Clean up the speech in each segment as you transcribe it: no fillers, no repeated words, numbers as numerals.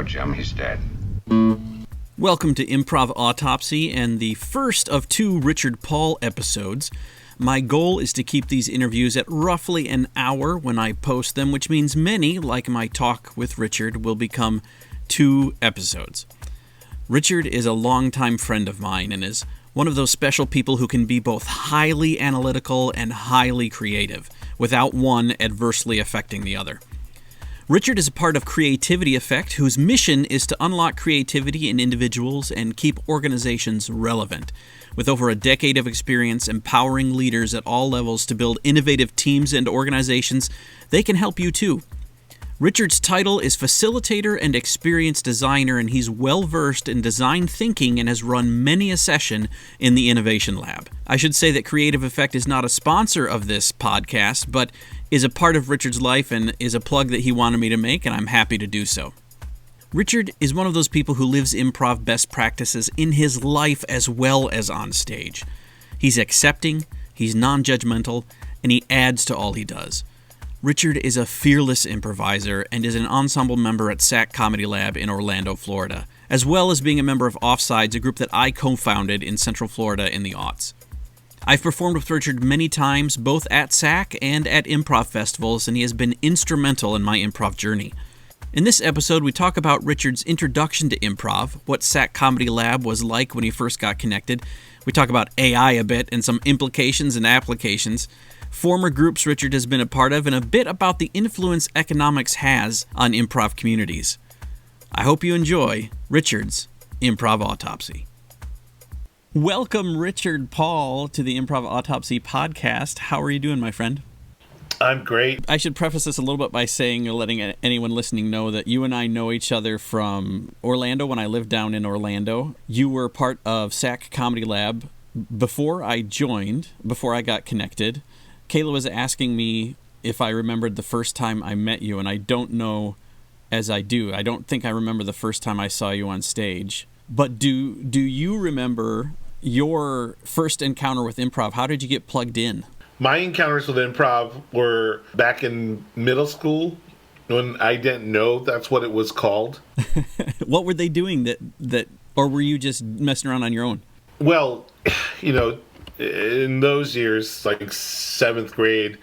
Jim. He's dead. Welcome to Improv Autopsy and the first of 2 Richard Paul episodes. My goal is to keep these interviews at roughly an hour when I post them, which means many, like my talk with Richard, will become 2 episodes. Richard is a longtime friend of mine and is one of those special people who can be both highly analytical and highly creative, without one adversely affecting the other. Richard is a part of Creativity Effect, whose mission is to unlock creativity in individuals and keep organizations relevant. With over a decade of experience empowering leaders at all levels to build innovative teams and organizations, they can help you too. Richard's title is Facilitator and Experience Designer, and he's well-versed in design thinking and has run many a session in the Innovation Lab. I should say that Creative Effect is not a sponsor of this podcast, but is a part of Richard's life and is a plug that he wanted me to make, and I'm happy to do so. Richard is one of those people who lives improv best practices in his life as well as on stage. He's accepting, he's non-judgmental, and he adds to all he does. Richard is a fearless improviser and is an ensemble member at SAC Comedy Lab in Orlando, Florida, as well as being a member of Offsides, a group that I co-founded in Central Florida in the aughts. I've performed with Richard many times, both at SAC and at improv festivals, and he has been instrumental in my improv journey. In this episode, we talk about Richard's introduction to improv, what SAC Comedy Lab was like when he first got connected. We talk about AI a bit and some implications and applications, former groups Richard has been a part of, and a bit about the influence economics has on improv communities. I hope you enjoy Richard's Improv Autopsy. Welcome, Richard Paul, to the Improv Autopsy podcast. How are you doing, my friend? I'm great. I should preface this a little bit by saying, or letting anyone listening know, that you and I know each other from Orlando when I lived down in Orlando. You were part of SAC Comedy Lab before I joined, before I got connected. Kayla was asking me if I remembered the first time I met you, and I don't know as I do. I don't think I remember the first time I saw you on stage. But do you remember your first encounter with improv? How did you get plugged in? My encounters with improv were back in middle school when I didn't know that's what it was called. What were they doing that, or were you just messing around on your own? Well, in those years, like 7th grade,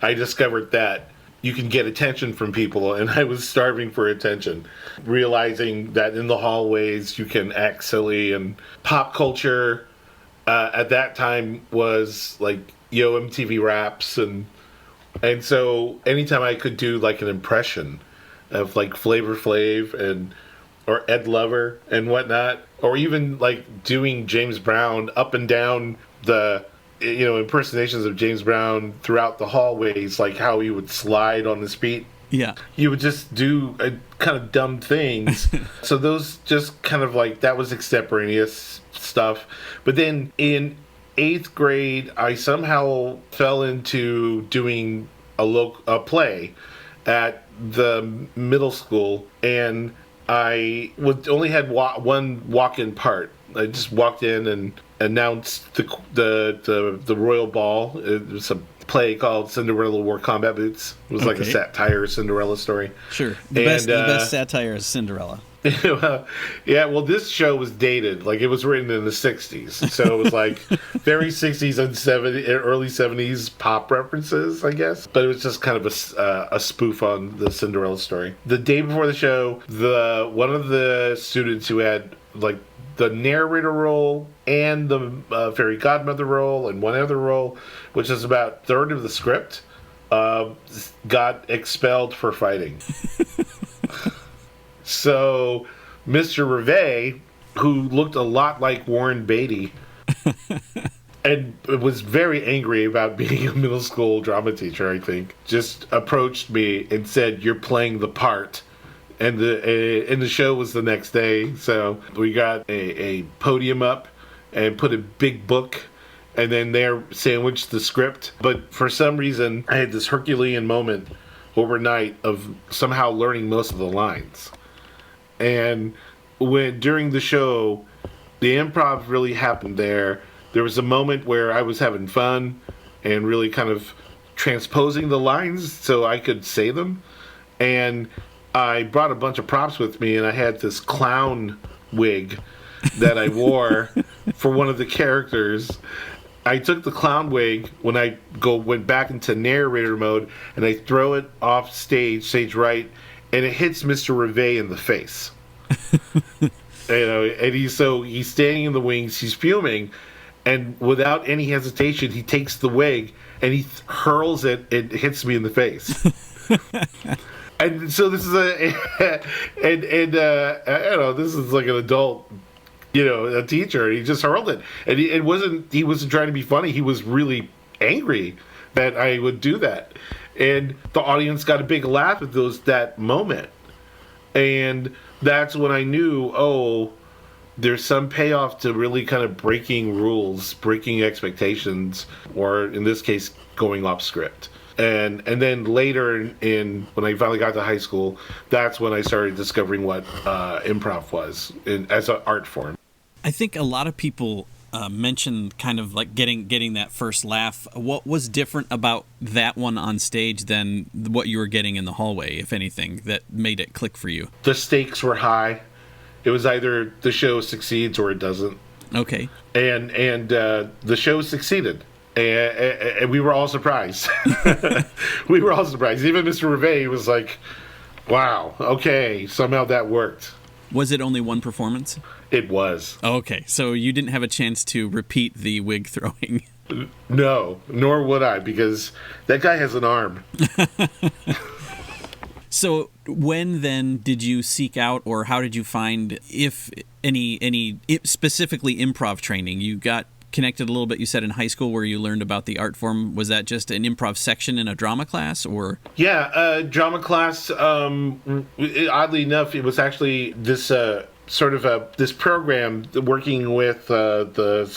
I discovered that you can get attention from people, and I was starving for attention, realizing that in the hallways you can act silly, and pop culture at that time was like Yo MTV Raps, and so anytime I could do like an impression of like Flavor Flav or Ed Lover and whatnot, or even like doing James Brown up and down the impersonations of James Brown throughout the hallways, like how he would slide on his feet. Yeah. You would just do kind of dumb things. So those just kind of like, that was extemporaneous stuff. But then in 8th grade, I somehow fell into doing a play at the middle school, and I only had one walk-in part. I just walked in and announced the royal ball. It was a play called Cinderella Wore Combat Boots. It was like a satire Cinderella story. Sure. The best satire is Cinderella. Well, this show was dated. Like, it was written in the 60s. So it was like very 60s and early 70s pop references, I guess. But it was just kind of a spoof on the Cinderella story. The day before the show, one of the students who had like the narrator role and the fairy godmother role and one other role, which is about a third of the script, got expelled for fighting. So Mr. Rivet, who looked a lot like Warren Beatty and was very angry about being a middle school drama teacher, I think, just approached me and said, "You're playing the part." And the show was the next day, so we got a podium up and put a big book, and then there sandwiched the script. But for some reason, I had this Herculean moment overnight of somehow learning most of the lines. And during the show, the improv really happened there. There was a moment where I was having fun and really kind of transposing the lines so I could say them. And I brought a bunch of props with me, and I had this clown wig that I wore for one of the characters. I took the clown wig when I went back into narrator mode, and I throw it off stage right, and it hits Mr. Rivet in the face. And he's standing in the wings, he's fuming, and without any hesitation, he takes the wig and he hurls it. It hits me in the face. And so this is this is like an adult, a teacher. He just hurled it, and he wasn't trying to be funny. He was really angry that I would do that, and the audience got a big laugh at that moment, and that's when I knew, there's some payoff to really kind of breaking rules, breaking expectations, or in this case, going off script. And then later when I finally got to high school, that's when I started discovering what improv was as an art form. I think a lot of people mention kind of like getting that first laugh. What was different about that one on stage than what you were getting in the hallway, if anything, that made it click for you? The stakes were high. It was either the show succeeds or it doesn't. Okay. And the show succeeded. And we were all surprised. We were all surprised. Even Mr. Rivet was like, wow, okay, somehow that worked. Was it only one performance? It was. Okay, so you didn't have a chance to repeat the wig throwing. No, nor would I, because that guy has an arm. So when then did you seek out, or how did you find, if any specifically improv training? You got connected a little bit, you said, in high school where you learned about the art form. Was that just an improv section in a drama class, or? Yeah, drama class. Oddly enough, it was actually this this program working with the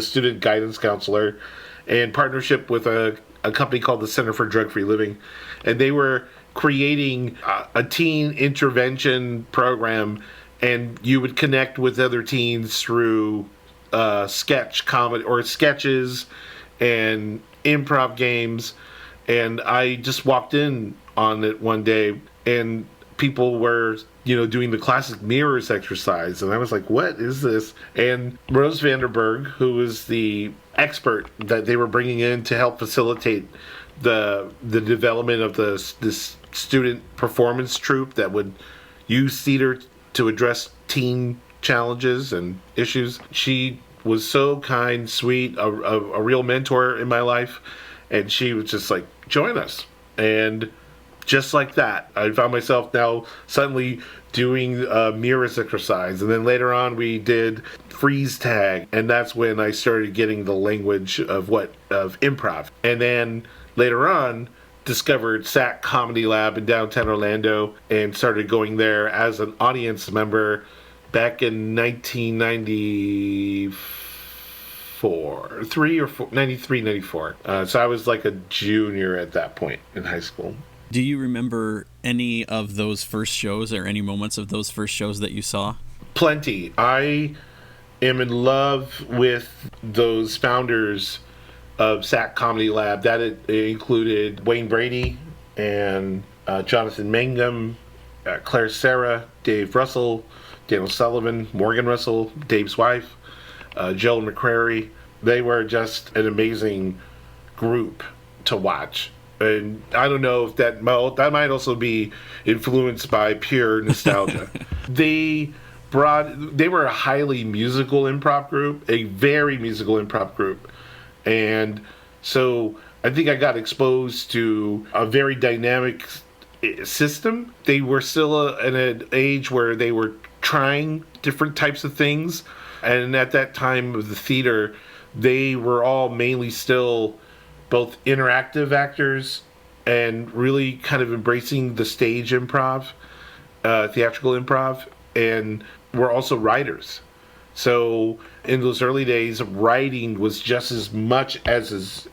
student guidance counselor in partnership with a company called the Center for Drug-Free Living, and they were creating a teen intervention program, and you would connect with other teens through sketch comedy or sketches and improv games. And I just walked in on it one day, and people were doing the classic mirrors exercise, and I was like, what is this? And Rose Vanderberg, who was the expert that they were bringing in to help facilitate the development of this student performance troupe that would use theater to address teen challenges and issues. She was so kind, sweet, a real mentor in my life, and she was just like, join us. And just like that, I found myself now suddenly doing mirrors exercise, and then later on we did freeze tag, and that's when I started getting the language of improv. And then later on discovered SAC Comedy Lab in downtown Orlando and started going there as an audience member back in 93, 94. So I was like a junior at that point in high school. Do you remember any of those first shows or any moments of those first shows that you saw? Plenty. I am in love with those founders of SAC Comedy Lab. That it included Wayne Brady and Jonathan Mangum, Claire Serra, Dave Russell, Daniel Sullivan, Morgan Russell, Dave's wife, Joel McCrary. They were just an amazing group to watch. And I don't know if that might also be influenced by pure nostalgia. They were a highly musical improv group, a very musical improv group. And so I think I got exposed to a very dynamic system. They were still in an age where they were trying different types of things. And at that time of the theater, they were all mainly still both interactive actors and really kind of embracing the stage improv, theatrical improv, and were also writers. So in those early days, writing was just as much as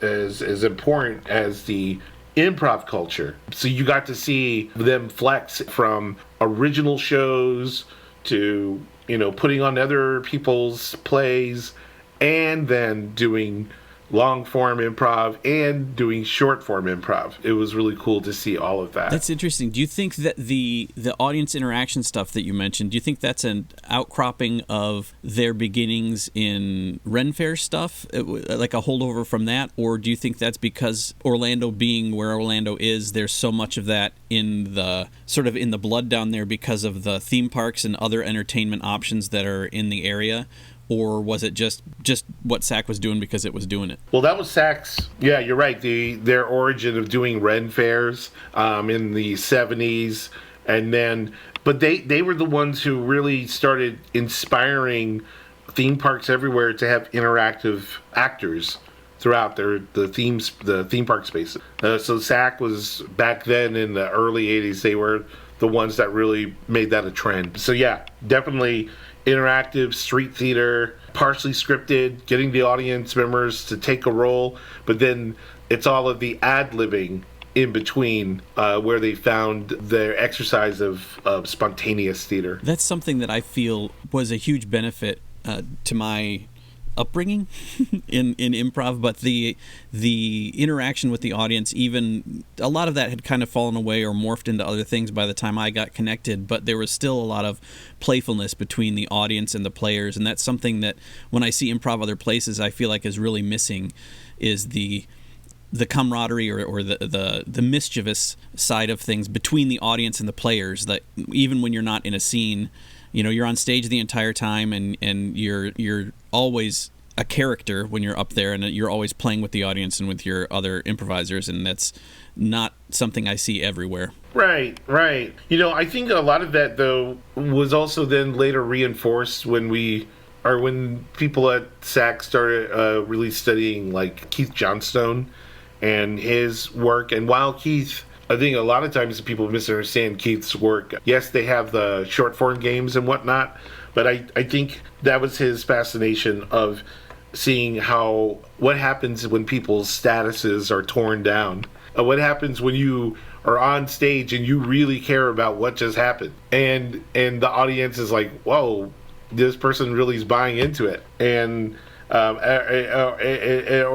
important as the improv culture. So you got to see them flex from original shows to, putting on other people's plays, and then doing long form improv and doing short form improv. It was really cool to see all of that. That's interesting. Do you think that the audience interaction stuff that you mentioned, do you think that's an outcropping of their beginnings in Ren Fair stuff, like a holdover from that? Or do you think that's because Orlando being where Orlando is, there's so much of that in the sort of in the blood down there because of the theme parks and other entertainment options that are in the area? Or was it just what SAC was doing because it was doing it? Well, that was SAC's. Yeah, you're right. Their origin of doing Ren Fairs in the 70s, and then, but they were the ones who really started inspiring theme parks everywhere to have interactive actors throughout the theme park spaces. So SAC was back then in the early 80s. They were the ones that really made that a trend. So yeah, definitely interactive street theater, partially scripted, getting the audience members to take a role, but then it's all of the ad-libbing in between where they found their exercise of spontaneous theater. That's something that I feel was a huge benefit to my upbringing in improv, but the interaction with the audience, even a lot of that had kind of fallen away or morphed into other things by the time I got connected, but there was still a lot of playfulness between the audience and the players, and that's something that when I see improv other places I feel like is really missing, is the camaraderie or the mischievous side of things between the audience and the players, that even when you're not in a scene, you know, you're on stage the entire time and you're always a character when you're up there, and you're always playing with the audience and with your other improvisers, and that's not something I see everywhere. Right. You know, I think a lot of that, though, was also then later reinforced when people at SAC started really studying, like, Keith Johnstone and his work. And while Keith, I think a lot of times people misunderstand Keith's work. Yes, they have the short form games and whatnot, but I think that was his fascination of seeing what happens when people's statuses are torn down. What happens when you are on stage and you really care about what just happened, and the audience is like, whoa, this person really is buying into it, and or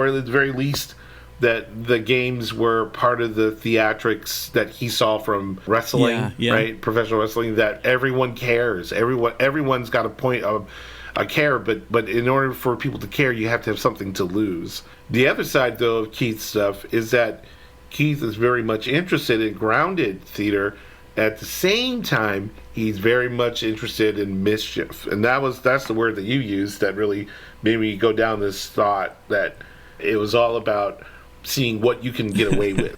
at the very least that the games were part of the theatrics that he saw from wrestling, right? Professional wrestling, that everyone cares. Everyone's got a point of a care, but in order for people to care, you have to have something to lose. The other side, though, of Keith's stuff is that Keith is very much interested in grounded theater. At the same time, he's very much interested in mischief. And that's the word that you used that really made me go down this thought that it was all about seeing what you can get away with.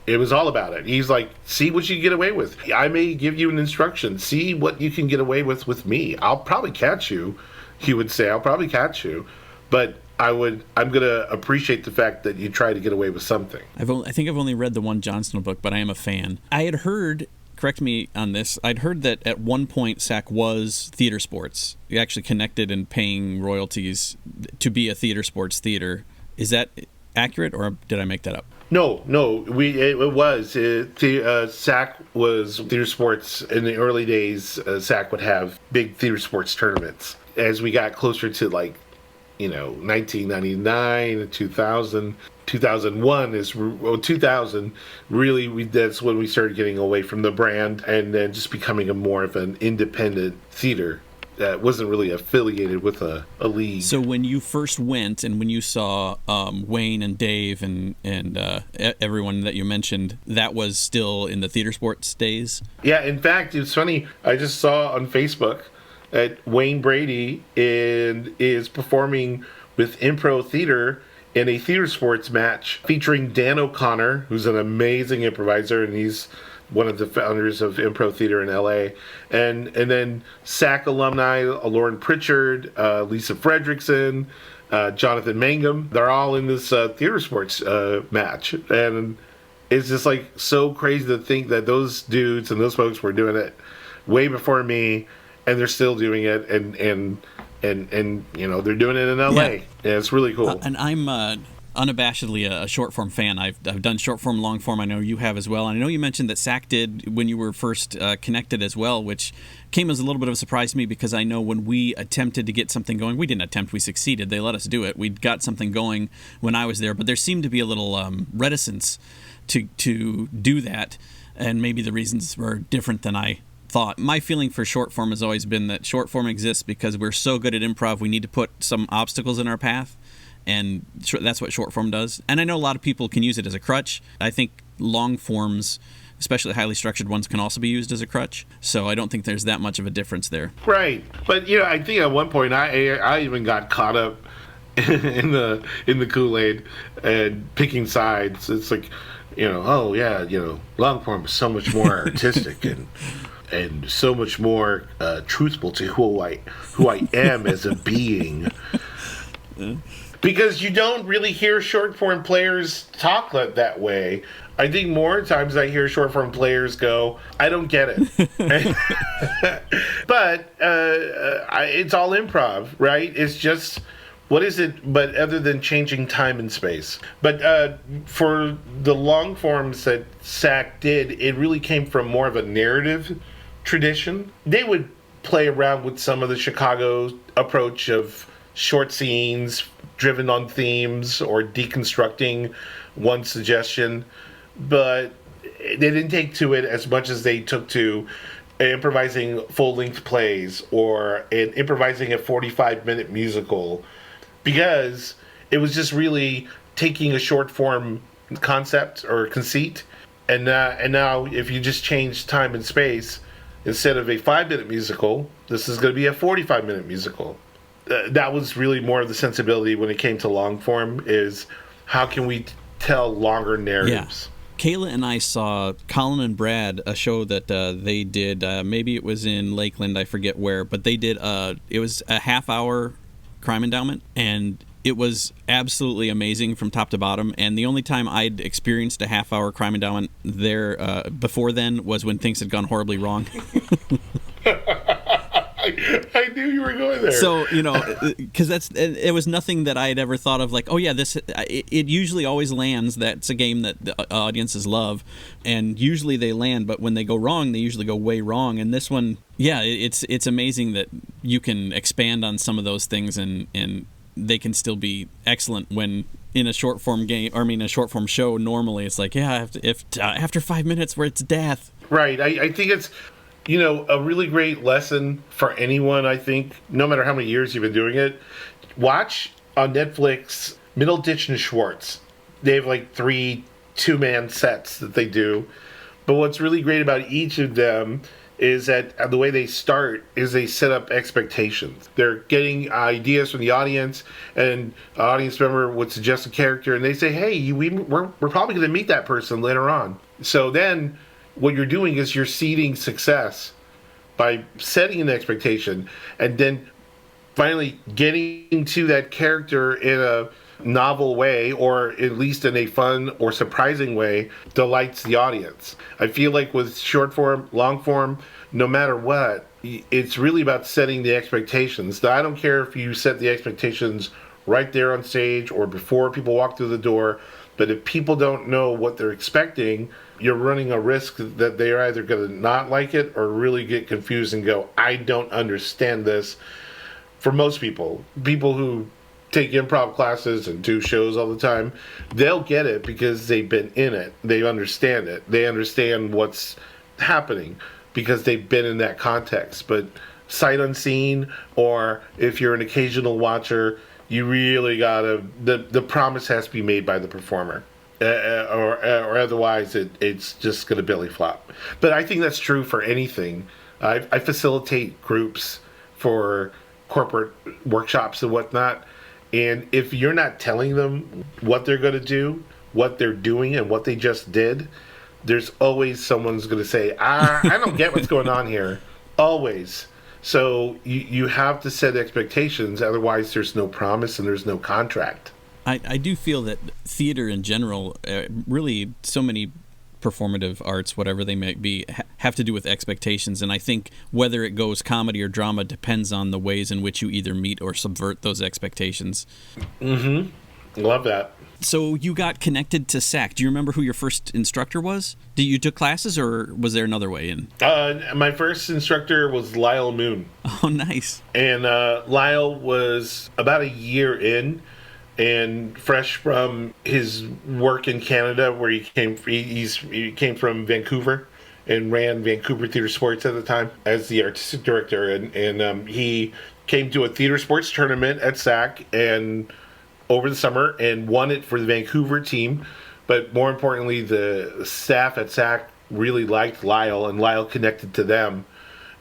It was all about it. He's like, see what you can get away with. I may give you an instruction. See what you can get away with me. I'll probably catch you. He would say, I'll probably catch you. But I'm going to appreciate the fact that you try to get away with something. I think I've only read the one Johnstone book, but I am a fan. I had heard, correct me on this, I'd heard that at one point SAC was theater sports. You actually connected and paying royalties to be a theater sports theater. Is that accurate, or did I make that up? No, it was. SAC was theater sports. In the early days, SAC would have big theater sports tournaments. As we got closer to, like, 1999, 2000, 2000, really, that's when we started getting away from the brand and then just becoming more of an independent theater that wasn't really affiliated with a league. So when you first went and when you saw Wayne and Dave and everyone that you mentioned, that was still in the theater sports days? Yeah, in fact, it's funny. I just saw on Facebook that Wayne Brady is performing with Impro Theater in a theater sports match featuring Dan O'Connor, who's an amazing improviser, and he's one of the founders of Impro Theater in LA, and then SAC alumni Lauren Pritchard, Lisa Fredrickson, Jonathan Mangum. They're all in this theater sports match, and it's just like so crazy to think that those dudes and those folks were doing it way before me, and they're still doing it, and they're doing it in LA. Yeah, it's really cool. And I'm unabashedly a short form fan. I've done short form, long form. I know you have as well. And I know you mentioned that SAC did when you were first connected as well, which came as a little bit of a surprise to me because I know when we attempted to get something going, we didn't attempt, we succeeded. They let us do it. We got something going when I was there, but there seemed to be a little reticence to do that, and maybe the reasons were different than I thought. My feeling for short form has always been that short form exists because we're so good at improv, we need to put some obstacles in our path. And that's what short form does. And I know a lot of people can use it as a crutch. I think long forms, especially highly structured ones, can also be used as a crutch. So I don't think there's that much of a difference there. Right. But, I think at one point I even got caught up in the Kool-Aid and picking sides. It's like, long form is so much more artistic and so much more truthful to who I am as a being. Because you don't really hear short form players talk that way. I think more times I hear short form players go, I don't get it. But it's all improv, right? It's just, what is it but other than changing time and space? But for the long forms that SAC did, it really came from more of a narrative tradition. They would play around with some of the Chicago approach of short scenes driven on themes or deconstructing one suggestion, but they didn't take to it as much as they took to improvising full-length plays or improvising a 45-minute musical, because it was just really taking a short-form concept or conceit, and now if you just change time and space, instead of a 5-minute musical, this is going to be a 45-minute musical. That was really more of the sensibility when it came to long form, is how can we tell longer narratives? Yeah. Kayla and I saw Colin and Brad, a show that they did, maybe it was in Lakeland, I forget where, but they did, it was a half-hour crime endowment, and it was absolutely amazing from top to bottom. And the only time I'd experienced a half-hour crime endowment there before then was when things had gone horribly wrong. I knew you were going there. So, because it was nothing that I had ever thought of, like, oh yeah, it usually always lands. That's a game that the audiences love, and usually they land, but when they go wrong, they usually go way wrong. And this one, yeah, it's amazing that you can expand on some of those things, and they can still be excellent when in a short form game, a short form show. Normally it's like, yeah, if after 5 minutes where it's death. Right. I think it's, a really great lesson for anyone, I think, no matter how many years you've been doing it. Watch on Netflix Middleditch and Schwartz. They have like 3 two-man sets that they do. But what's really great about each of them is that the way they start is they set up expectations. They're getting ideas from the audience, and an audience member would suggest a character, and they say, hey, we're probably going to meet that person later on. So then what you're doing is you're seeding success by setting an expectation, and then finally getting to that character in a novel way, or at least in a fun or surprising way, delights the audience. I feel like with short form, long form, no matter what, it's really about setting the expectations. Now, I don't care if you set the expectations right there on stage or before people walk through the door, but if people don't know what they're expecting, you're running a risk that they're either going to not like it or really get confused and go, I don't understand this. For most people who take improv classes and do shows all the time, they'll get it because they've been in it. They understand it. They understand what's happening because they've been in that context. But sight unseen, or if you're an occasional watcher, you really gotta, the promise has to be made by the performer. Or otherwise it's just going to belly flop. But I think that's true for anything. I facilitate groups for corporate workshops and whatnot. And if you're not telling them what they're going to do, what they're doing, and what they just did, there's always someone's going to say, I don't get what's going on here. Always. So you have to set expectations. Otherwise, there's no promise and there's no contract. I do feel that theater in general, really so many performative arts, whatever they might be, have to do with expectations. And I think whether it goes comedy or drama depends on the ways in which you either meet or subvert those expectations. Mm-hmm. Love that. So you got connected to SAC. Do you remember who your first instructor was? Did you took classes, or was there another way in? My first instructor was Lyle Moon. Oh, nice. And Lyle was about a year in and fresh from his work in Canada, where he came. He came from Vancouver and ran Vancouver Theatre Sports at the time as the artistic director. And he came to a theater sports tournament at SAC and over the summer and won it for the Vancouver team. But more importantly, the staff at SAC really liked Lyle, and Lyle connected to them.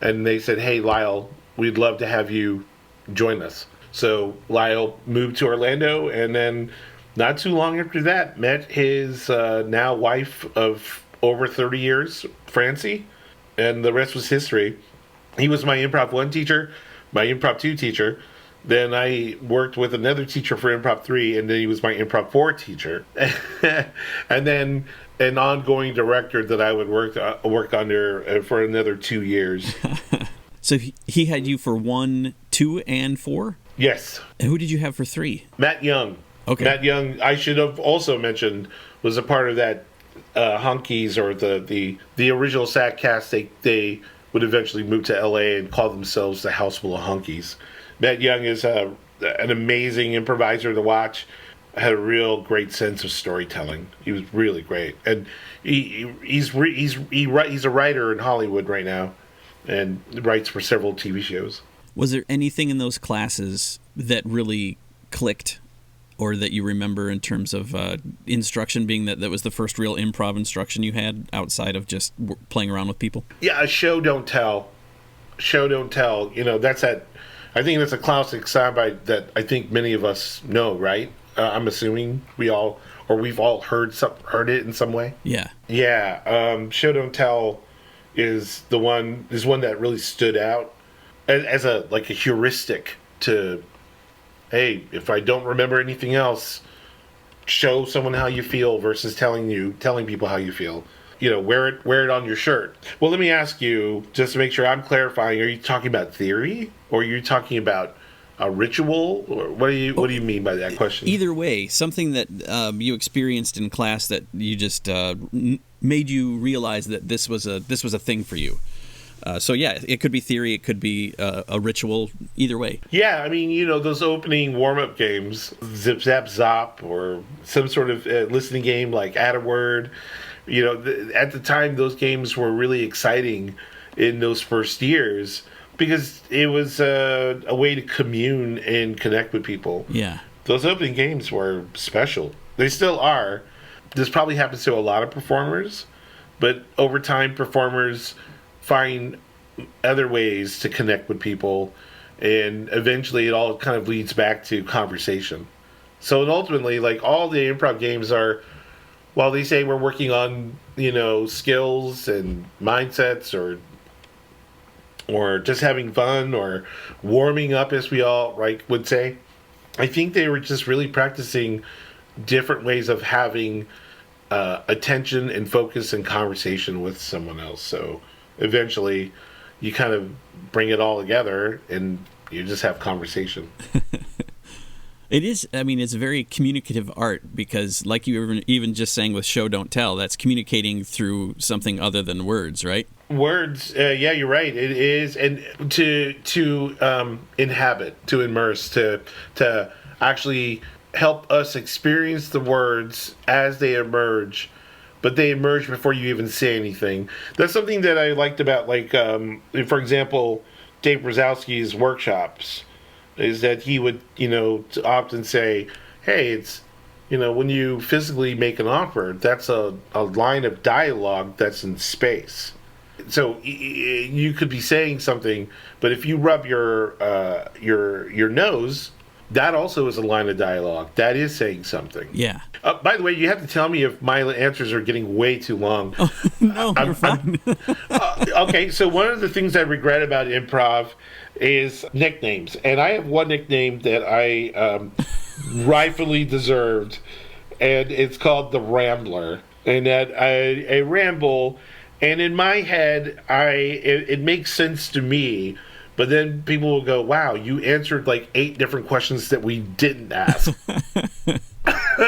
And they said, hey, Lyle, we'd love to have you join us. So Lyle moved to Orlando, and then not too long after that, met his now wife of over 30 years, Francie, and the rest was history. He was my Improv 1 teacher, my Improv 2 teacher. Then I worked with another teacher for Improv 3, and then he was my Improv 4 teacher. And then an ongoing director that I would work under for another 2 years. So he had you for 1, 2, and 4? Yes. And who did you have for 3? Matt Young. Okay. Matt Young, I should have also mentioned, was a part of that Hunkies, or the original SAC cast. They would eventually move to LA and call themselves the House Full of Hunkies. Matt Young is an amazing improviser to watch. Had a real great sense of storytelling. He was really great, and he's a writer in Hollywood right now, and writes for several TV shows. Was there anything in those classes that really clicked, or that you remember in terms of instruction, being that was the first real improv instruction you had outside of just playing around with people? Yeah, a show don't tell. Show don't tell. You know, that's that. I think that's a classic soundbite that I think many of us know, right? I'm assuming we've all heard it in some way. Yeah. Yeah. Show don't tell is one that really stood out as a heuristic to, hey, if I don't remember anything else, show someone how you feel versus telling people how you feel. You know, wear it on your shirt. Well, let me ask you, just to make sure I'm clarifying, are you talking about theory, or are you talking about a ritual, or what do you mean by that question? Either way, something that you experienced in class that you just made you realize that this was a thing for you. So yeah, it could be theory, it could be a ritual. Either way. Yeah, I mean, you know, those opening warm-up games, Zip Zap Zop, or some sort of listening game like Add a Word. You know, at the time, those games were really exciting in those first years because it was a way to commune and connect with people. Yeah. Those opening games were special. They still are. This probably happens to a lot of performers, but over time, performers find other ways to connect with people, and eventually it all kind of leads back to conversation. So, and ultimately, like, all the improv games are, while they say we're working on, you know, skills and mindsets, or just having fun, or warming up, as we all would say, I think they were just really practicing different ways of having attention and focus and conversation with someone else. So eventually you kind of bring it all together and you just have conversation. It is, I mean, it's a very communicative art because, like you were even just saying with show don't tell, that's communicating through something other than words, right? Words, yeah, you're right. It is, and to inhabit, to immerse, to actually help us experience the words as they emerge, but they emerge before you even say anything. That's something that I liked about, like, for example, Dave Brzezowski's workshops, is that he would, you know, often say, hey, it's, you know, when you physically make an offer, that's a line of dialogue that's in space. So you could be saying something, but if you rub your nose, that also is a line of dialogue. That is saying something. Yeah. By the way, you have to tell me if my answers are getting way too long. Oh, no, you're fine. Okay, so one of the things I regret about improv is nicknames. And I have one nickname that I rightfully deserved, and it's called the Rambler. And that I ramble, and in my head, it makes sense to me. But then people will go, wow, you answered like 8 different questions that we didn't ask.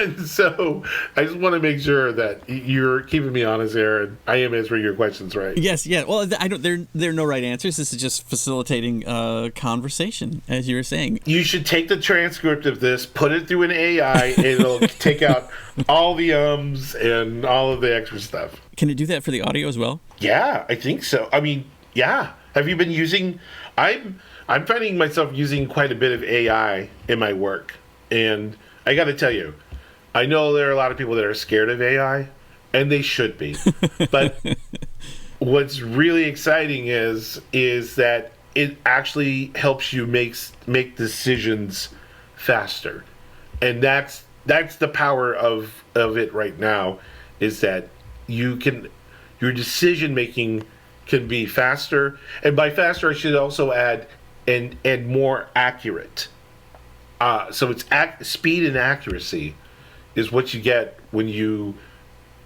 And so I just want to make sure that you're keeping me honest here, and I am answering your questions right. Yes, yeah. Well, I don't. There are no right answers. This is just facilitating conversation, as you were saying. You should take the transcript of this, put it through an AI, and it'll take out all the ums and all of the extra stuff. Can it do that for the audio as well? Yeah, I think so. I mean, yeah. Have you been using? I'm finding myself using quite a bit of AI in my work, and I got to tell you, I know there are a lot of people that are scared of AI, and they should be. But what's really exciting is that it actually helps you make decisions faster, and that's the power of it right now, is that your decision making can be faster, and by faster I should also add and more accurate. So it's speed and accuracy is what you get when you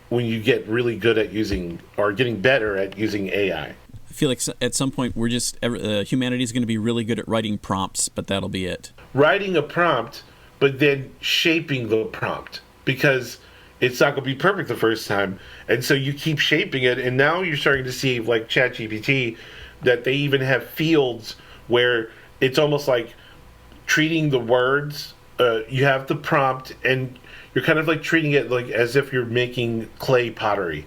get really good at using, or getting better at using AI. I feel like at some point we're just humanity is going to be really good at writing prompts, but that'll be it. Writing a prompt, but then shaping the prompt, because it's not going to be perfect the first time, and so you keep shaping it, and now you're starting to see, like ChatGPT, that they even have fields where it's almost like treating the words. You have the prompt, and you're kind of like treating it like as if you're making clay pottery.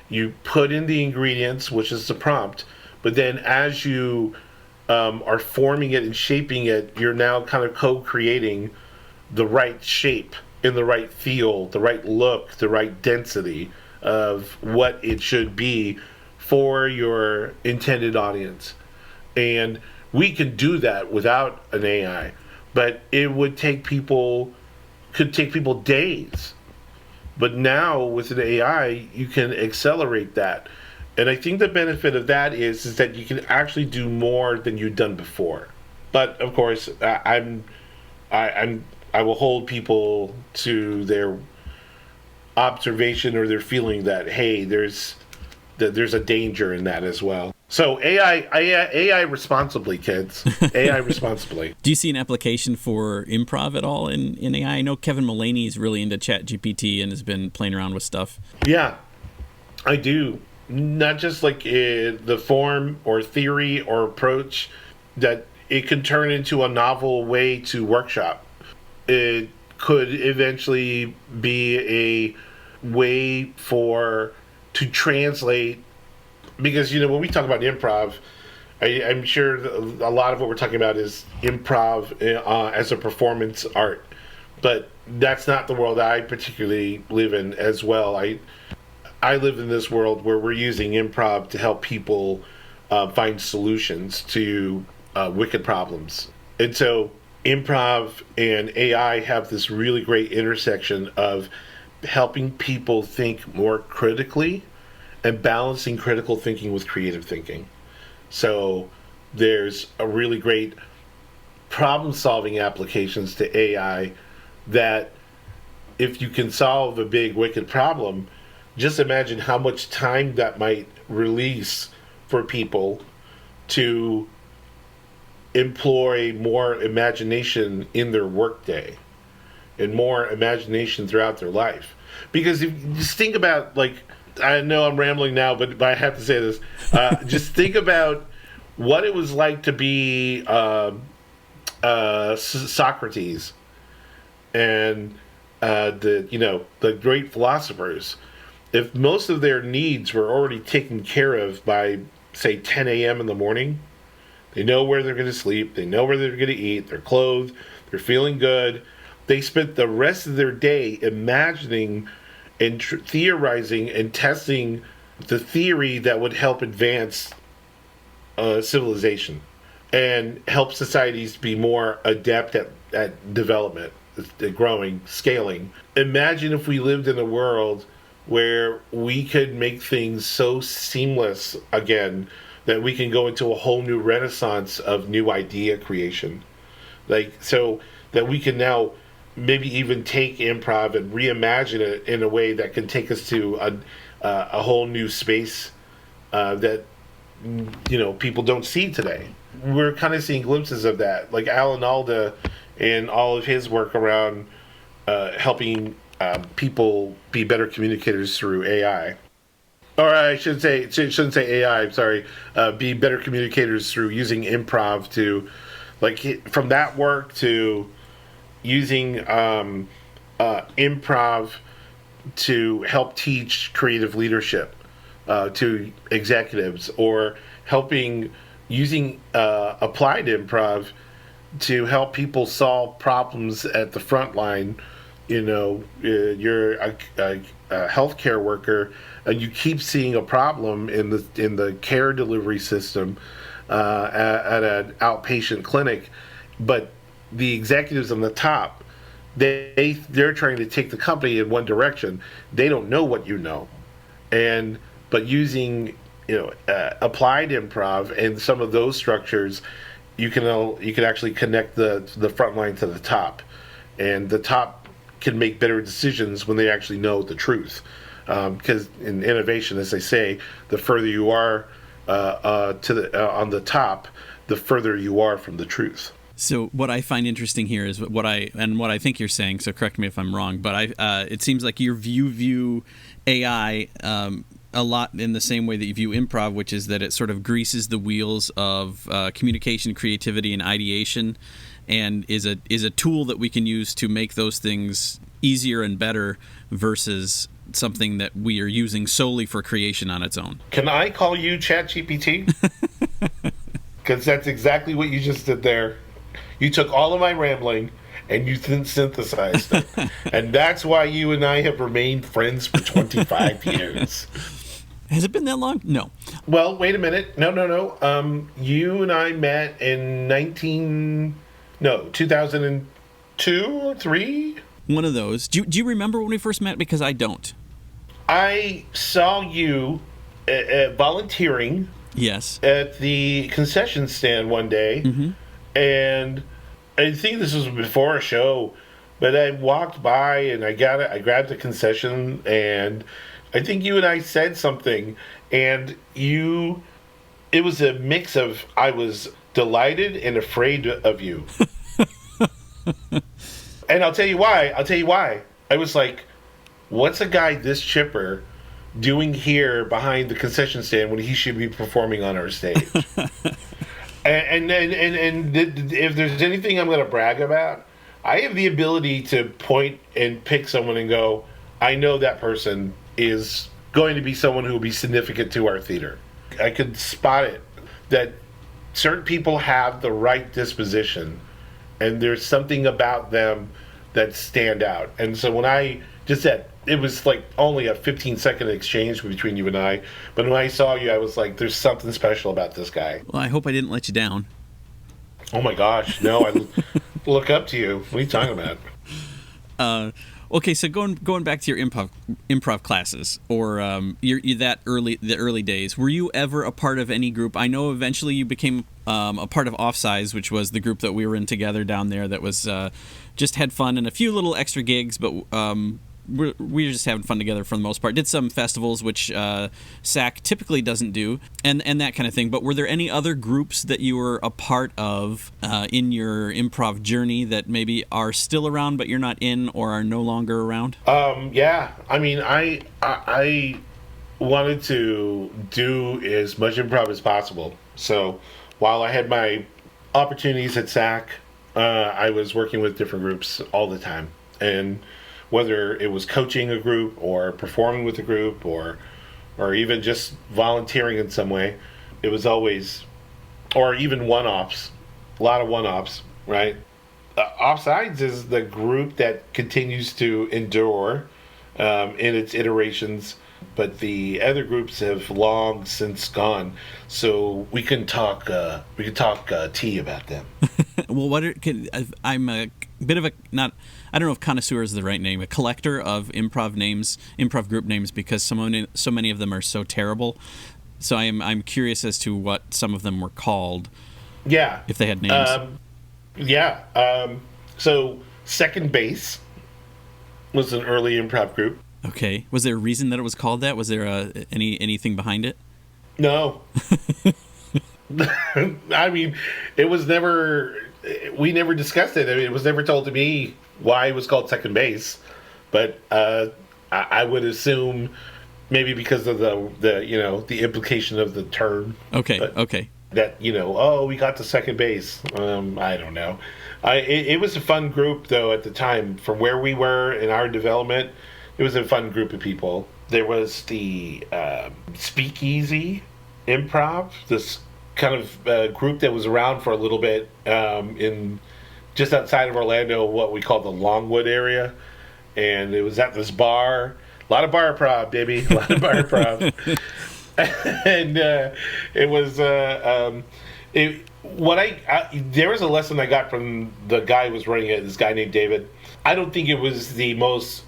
You put in the ingredients, which is the prompt, but then as you are forming it and shaping it, you're now kind of co-creating the right shape, in the right feel, the right look, the right density of what it should be for your intended audience. And we can do that without an AI, but it could take people days. But now with an AI, you can accelerate that. And I think the benefit of that is that you can actually do more than you've done before. But of course, I will hold people to their observation or their feeling that, hey, there's a danger in that as well. So AI responsibly, kids. AI responsibly. Do you see an application for improv at all in AI? I know Kevin Mullaney is really into ChatGPT and has been playing around with stuff. Yeah, I do. Not just like the form or theory or approach, that it can turn into a novel way to workshop. It could eventually be a way to translate, because when we talk about improv, I'm sure a lot of what we're talking about is improv as a performance art, but that's not the world I particularly live in as well. I live in this world where we're using improv to help people find solutions to wicked problems. And so improv and AI have this really great intersection of helping people think more critically and balancing critical thinking with creative thinking. So there's a really great problem-solving applications to AI that, if you can solve a big wicked problem, just imagine how much time that might release for people to employ more imagination in their workday and more imagination throughout their life. Because if you just think about, like, I know I'm rambling now, but I have to say this. Just think about what it was like to be Socrates and the great philosophers. If most of their needs were already taken care of by, say, 10 a.m. in the morning, they know where they're going to sleep, they know where they're going to eat, they're clothed, they're feeling good. They spent the rest of their day imagining and theorizing and testing the theory that would help advance civilization and help societies be more adept at development, growing, scaling. Imagine if we lived in a world where we could make things so seamless again that we can go into a whole new renaissance of new idea creation. So that we can now maybe even take improv and reimagine it in a way that can take us to a whole new space that people don't see today. We're kind of seeing glimpses of that, like Alan Alda and all of his work around helping people be better communicators through AI. Or I shouldn't say AI. I'm sorry. Be better communicators through using improv to, like, from that work to using improv to help teach creative leadership to executives, or helping using applied improv to help people solve problems at the front line. You're a healthcare worker, and you keep seeing a problem in the care delivery system at an outpatient clinic, but the executives on the top, they're trying to take the company in one direction. They don't know what you know, but using applied improv and some of those structures, you can actually connect the front line to the top, and the top can make better decisions when they actually know the truth. Because in innovation, as they say, the further you are on the top, the further you are from the truth. So what I find interesting here is what I think you're saying. So correct me if I'm wrong, but it seems like you view AI a lot in the same way that you view improv, which is that it sort of greases the wheels of communication, creativity, and ideation, and is a tool that we can use to make those things easier and better versus something that we are using solely for creation on its own. Can I call you ChatGPT? Because that's exactly what you just did there. You took all of my rambling and you synthesized it. And that's why you and I have remained friends for 25 years. Has it been that long? No. Well, wait a minute. No. You and I met in 2002 or 3? One of those. Do you remember when we first met? Because I don't. I saw you volunteering. Yes. At the concession stand one day. Mm-hmm. And I think this was before a show, but I walked by and I grabbed the concession, and I think you and I said something, and it was a mix of, I was delighted and afraid of you. And I'll tell you why. I was like, what's a guy this chipper doing here behind the concession stand when he should be performing on our stage? And if there's anything I'm going to brag about, I have the ability to point and pick someone and go, I know that person is going to be someone who will be significant to our theater. I could spot it, that certain people have the right disposition, and there's something about them that stand out. And so when I just said, it was like only a 15-second exchange between you and I, but when I saw you, I was like, there's something special about this guy. Well, I hope I didn't let you down. Oh my gosh, no, I look up to you. What are you talking about? Okay, so going back to your improv classes, or the early days, were you ever a part of any group? I know eventually you became a part of Offsides, which was the group that we were in together down there that was just had fun and a few little extra gigs, but we were just having fun together for the most part. Did some festivals, which SAC typically doesn't do, and that kind of thing. But were there any other groups that you were a part of in your improv journey that maybe are still around but you're not in, or are no longer around? Yeah. I mean, I wanted to do as much improv as possible. So while I had my opportunities at SAC, I was working with different groups all the time. And whether it was coaching a group or performing with a group or even just volunteering in some way, it was always, or even one-offs, a lot of one-offs, right? Offsides is the group that continues to endure in its iterations, but the other groups have long since gone. So we can talk tea about them. Well, I'm a bit of a, not, I don't know if connoisseur is the right name, a collector of improv group names, because so many of them are so terrible. So I'm curious as to what some of them were called. Yeah. If they had names. So Second Base was an early improv group. Okay. Was there a reason that it was called that? Was there anything behind it? No. I mean, it was never. We never discussed it. I mean, it was never told to me why it was called second base, but I would assume maybe because of the implication of the term. Okay. Okay. That we got to second base. I don't know. It was a fun group though at the time. From where we were in our development, it was a fun group of people. There was the Speakeasy Improv, this kind of group that was around for a little bit in just outside of Orlando, what we call the Longwood area, and it was at this bar. A lot of bar prov, baby. A lot of bar prov. And it was there was a lesson I got from the guy who was running it, this guy named David. I don't think it was the most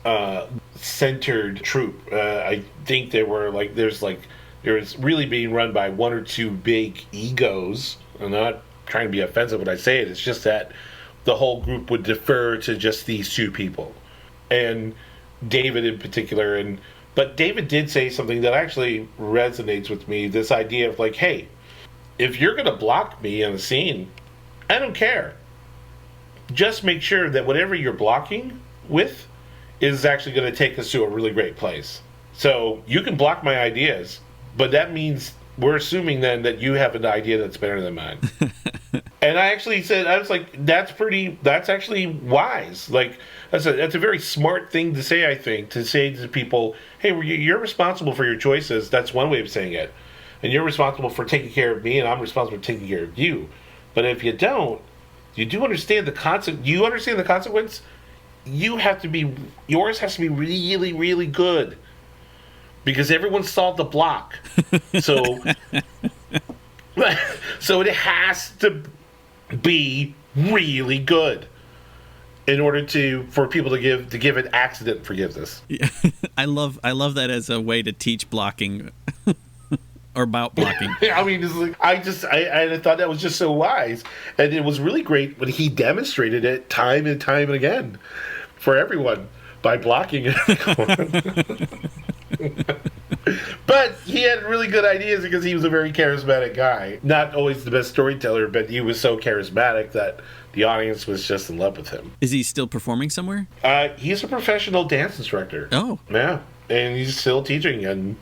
centered troupe. I think there was really being run by one or two big egos. I'm not trying to be offensive when I say it. It's just that the whole group would defer to just these two people, and David in particular. But David did say something that actually resonates with me. This idea of like, hey, if you're going to block me in a scene, I don't care. Just make sure that whatever you're blocking with is actually going to take us to a really great place. So you can block my ideas, but that means we're assuming then that you have an idea that's better than mine. And I actually said, I was like, that's actually wise. Like, that's a very smart thing to say, I think, to say to people, hey, you're responsible for your choices. That's one way of saying it. And you're responsible for taking care of me, and I'm responsible for taking care of you. But if you don't, you do understand the consequence. You understand the consequence? Yours has to be really, really good. Because everyone saw the block. So, so it has to be really good in order for people to give an accident forgiveness. Yeah. I love that as a way to teach blocking or about blocking. I mean, it's like, I thought that was just so wise, and it was really great when he demonstrated it time and time again for everyone by blocking it. But he had really good ideas because he was a very charismatic guy. Not always the best storyteller, but he was so charismatic that the audience was just in love with him. Is he still performing somewhere? He's a professional dance instructor. Oh. Yeah. And he's still teaching. And,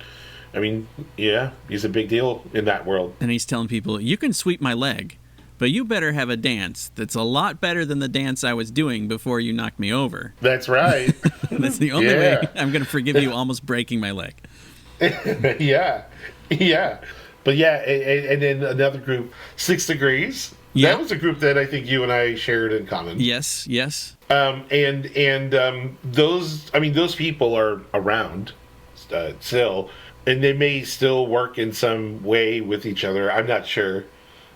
I mean, yeah, he's a big deal in that world. And he's telling people, you can sweep my leg, but you better have a dance that's a lot better than the dance I was doing before you knocked me over. That's right. That's the only way I'm going to forgive you almost breaking my leg. Yeah. But yeah, and then another group, 6 Degrees. Yeah. That was a group that I think you and I shared in common. Yes. Those people are around still, and they may still work in some way with each other. I'm not sure.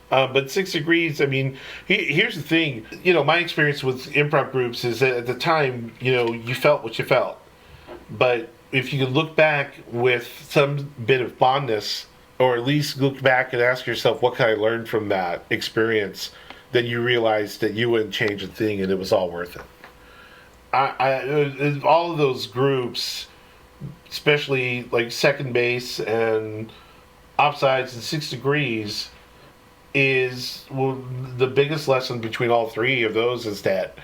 But 6 Degrees, I mean, here's the thing. My experience with improv groups is that at the time, you felt what you felt. But if you could look back with some bit of fondness, or at least look back and ask yourself, what can I learn from that experience, then you realize that you wouldn't change a thing and it was all worth it. All of those groups, especially like Second Base and Offsides and 6 Degrees, is the biggest lesson between all three of those is that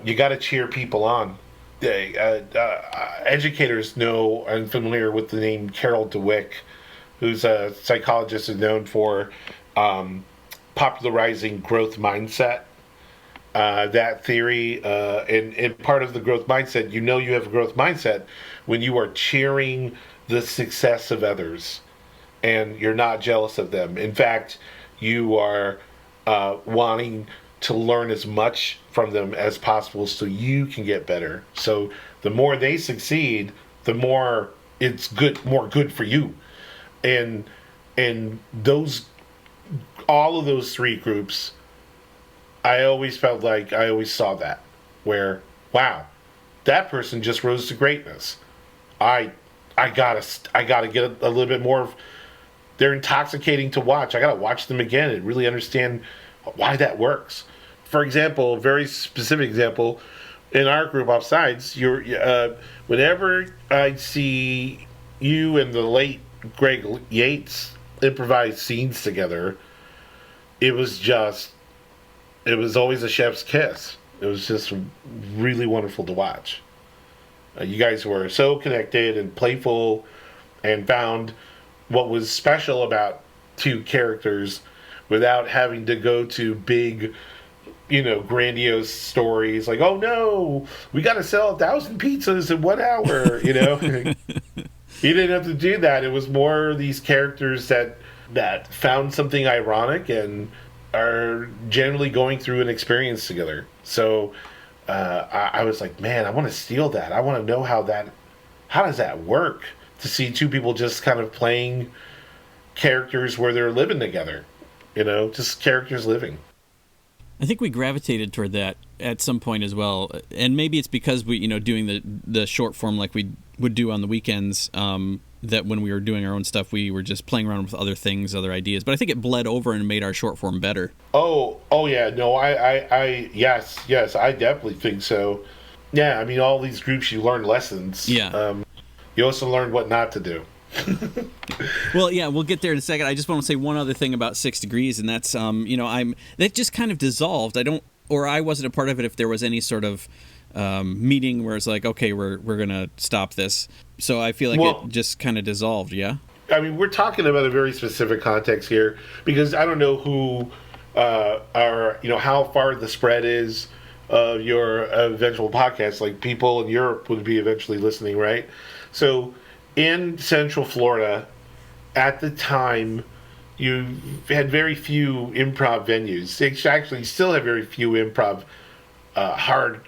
you got to cheer people on. Educators know and familiar with the name Carol Dweck, who's a psychologist and known for popularizing growth mindset. That theory, and part of the growth mindset, you have a growth mindset when you are cheering the success of others and you're not jealous of them. In fact, you are wanting to learn as much from them as possible so you can get better. So the more they succeed, the more it's more good for you. And all of those three groups, I always felt like I always saw that, where, wow, that person just rose to greatness. I gotta get a little bit more. They're intoxicating to watch. I gotta watch them again and really understand why that works. For example, a very specific example, in our group Offsides, whenever I see you and the late Greg Yates improvise scenes together, it was always a chef's kiss. It was just really wonderful to watch. You guys were so connected and playful, and found what was special about two characters without having to go to big, grandiose stories like, oh no, we got to sell 1,000 pizzas in 1 hour. You didn't have to do that. It was more these characters that found something ironic and are generally going through an experience together. So I was like, man, I want to steal that. I want to know how does that work, to see two people just kind of playing characters where they're living together, just characters living. I think we gravitated toward that at some point as well, and maybe it's because we, doing the short form like we would do on the weekends, that when we were doing our own stuff, we were just playing around with other things, other ideas. But I think it bled over and made our short form better. Oh yeah, no, yes, I definitely think so. Yeah, I mean, all these groups, you learn lessons. Yeah. You also learn what not to do. Well, yeah, we'll get there in a second. I just want to say one other thing about 6 Degrees, and that's, that just kind of dissolved. I wasn't a part of it if there was any sort of meeting where it's like, okay, we're going to stop this. So I feel like it just kind of dissolved, yeah? I mean, we're talking about a very specific context here, because I don't know who how far the spread is of your eventual podcast. Like, people in Europe would be eventually listening, right? So in Central Florida, at the time, you had very few improv venues. They actually still have very few improv hard,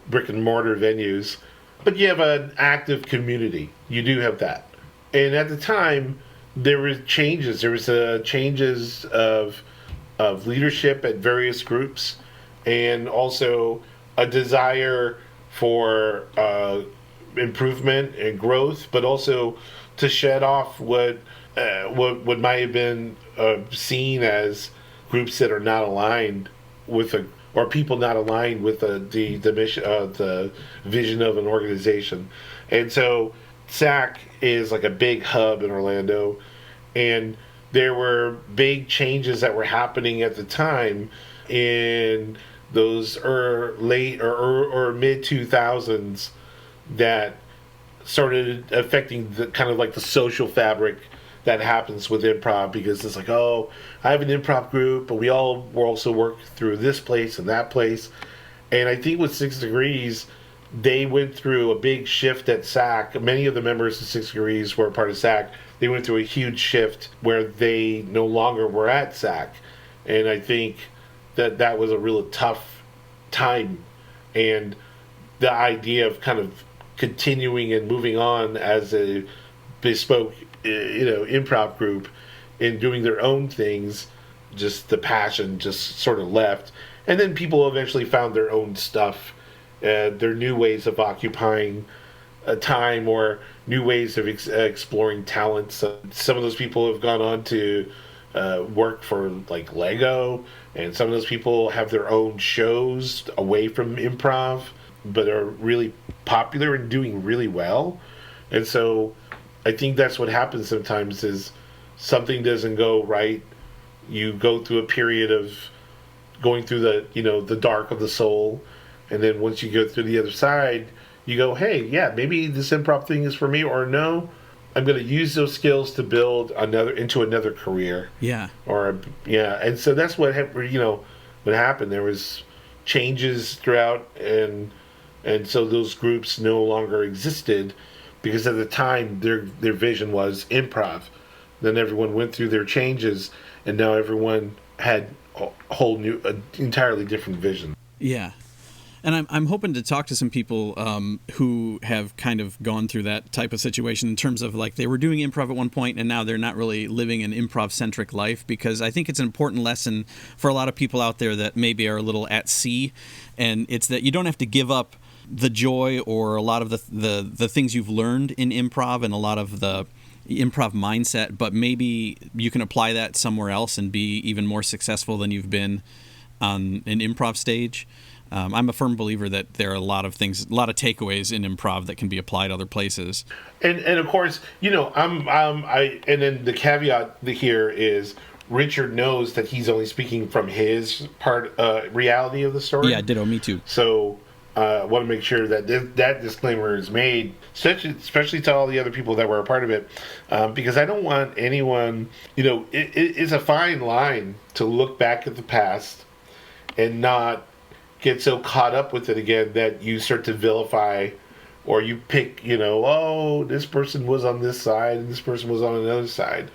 brick and mortar venues. But you have an active community. You do have that. And at the time, there were changes. There was changes of leadership at various groups, and also a desire for improvement and growth, but also to shed off what might have been seen as groups that are not aligned with or people not aligned with the mission, the vision of an organization. And so SAC is like a big hub in Orlando, and there were big changes that were happening at the time in those late or mid 2000s that started affecting the kind of like the social fabric that happens with improv, because it's like, oh, I have an improv group, but we all will also work through this place and that place. And I think with 6 Degrees, they went through a big shift at SAC. Many of the members of 6 Degrees were a part of SAC. They went through a huge shift where they no longer were at SAC. And I think that was a real tough time. And the idea of kind of continuing and moving on as a bespoke improv group and doing their own things, just the passion just sort of left. And then people eventually found their own stuff, their new ways of occupying time, or new ways of exploring talents. Some of those people have gone on to work for like Lego, and some of those people have their own shows away from improv, but are really popular and doing really well. And so I think that's what happens sometimes, is something doesn't go right. You go through a period of going through the dark of the soul, and then once you go through the other side, you go, hey, yeah, maybe this improv thing is for me, or no, I'm going to use those skills to build into another career. Yeah. And so that's what happened. There was changes throughout, and so those groups no longer existed, because at the time their vision was improv. Then everyone went through their changes, and now everyone had a whole new, entirely different vision. Yeah. And I'm hoping to talk to some people who have kind of gone through that type of situation, in terms of like they were doing improv at one point and now they're not really living an improv-centric life, because I think it's an important lesson for a lot of people out there that maybe are a little at sea, and it's that you don't have to give up the joy or a lot of the things you've learned in improv and a lot of the improv mindset, but maybe you can apply that somewhere else and be even more successful than you've been on an improv stage. I'm a firm believer that there are a lot of takeaways in improv that can be applied other places. And of course, and then the caveat here is Richard knows that he's only speaking from his reality of the story. Yeah, ditto, me too. So I want to make sure that that disclaimer is made, especially to all the other people that were a part of it, because I don't want anyone, it's a fine line to look back at the past and not get so caught up with it again that you start to vilify, or you pick, oh, this person was on this side and this person was on another side.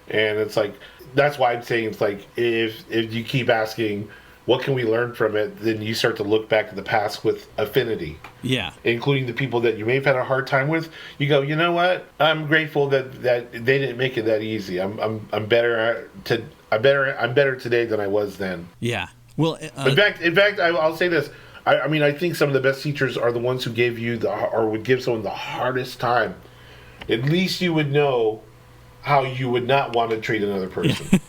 And it's like, that's why I'm saying it's like, if you keep asking, what can we learn from it, then you start to look back at the past with affinity. Yeah. Including the people that you may have had a hard time with. You go, you know what? I'm grateful that they didn't make it that easy. I'm better today than I was then. Yeah. Well, in fact, I'll say this. I mean, I think some of the best teachers are the ones who gave you or would give someone the hardest time. At least you would know how you would not want to treat another person.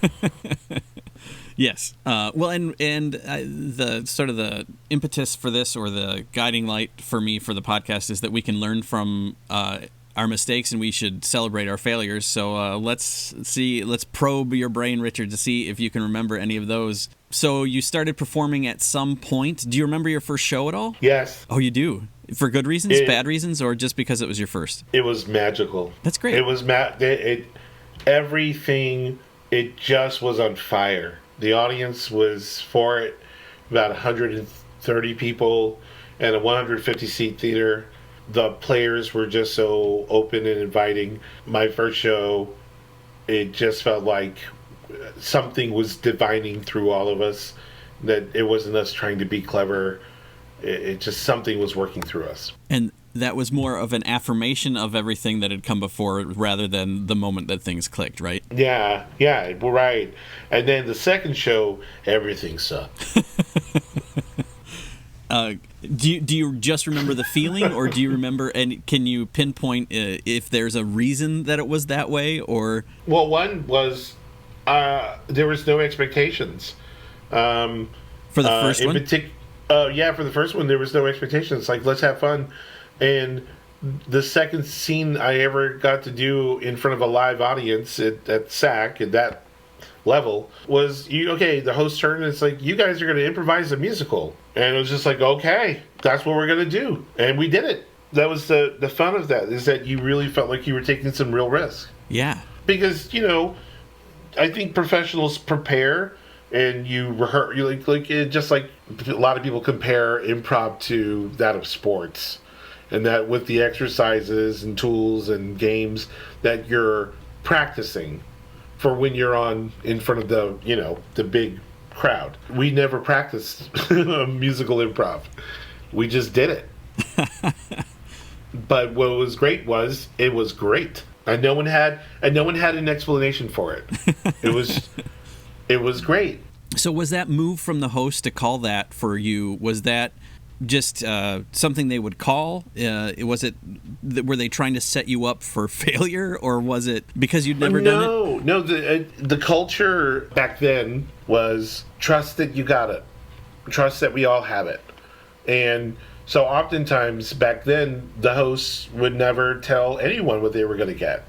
Yes. Well, and the sort of the impetus for this, or the guiding light for me for the podcast, is that we can learn from our mistakes and we should celebrate our failures. So let's probe your brain, Richard, to see if you can remember any of those. So you started performing at some point. Do you remember your first show at all? Yes. Oh, you do? For good reasons, bad reasons, or just because it was your first? It was magical. That's great. It was everything. It just was on fire. The audience was for it. About 130 people and a 150-seat theater. The players were just so open and inviting. My first show, it just felt like something was divining through all of us. That it wasn't us trying to be clever. It just, something was working through us. And that was more of an affirmation of everything that had come before, rather than the moment that things clicked, right? Yeah, right. And then the second show, everything sucked. Do you just remember the feeling, or do you remember, and can you pinpoint if there's a reason that it was that way, or? Well, one was there was no expectations. For the first one? For the first one, there was no expectations. Like, let's have fun. And the second scene I ever got to do in front of a live audience at SAC, at that level, was, the host turned and it's like, you guys are going to improvise a musical. And it was just like, okay, that's what we're going to do. And we did it. That was the fun of that, is that you really felt like you were taking some real risk. Yeah. Because, I think professionals prepare and you rehearse, just like a lot of people compare improv to that of sports. And that with the exercises and tools and games that you're practicing for when you're in front of the big crowd. We never practiced musical improv. We just did it. But what was great was it was great. And no one had an explanation for it. It was great. So was that move from the host to call that for you, was that just something they would call? Were they trying to set you up for failure, or was it because you'd never done it? No. The culture back then was trust that you got it, trust that we all have it, and so oftentimes back then the hosts would never tell anyone what they were going to get,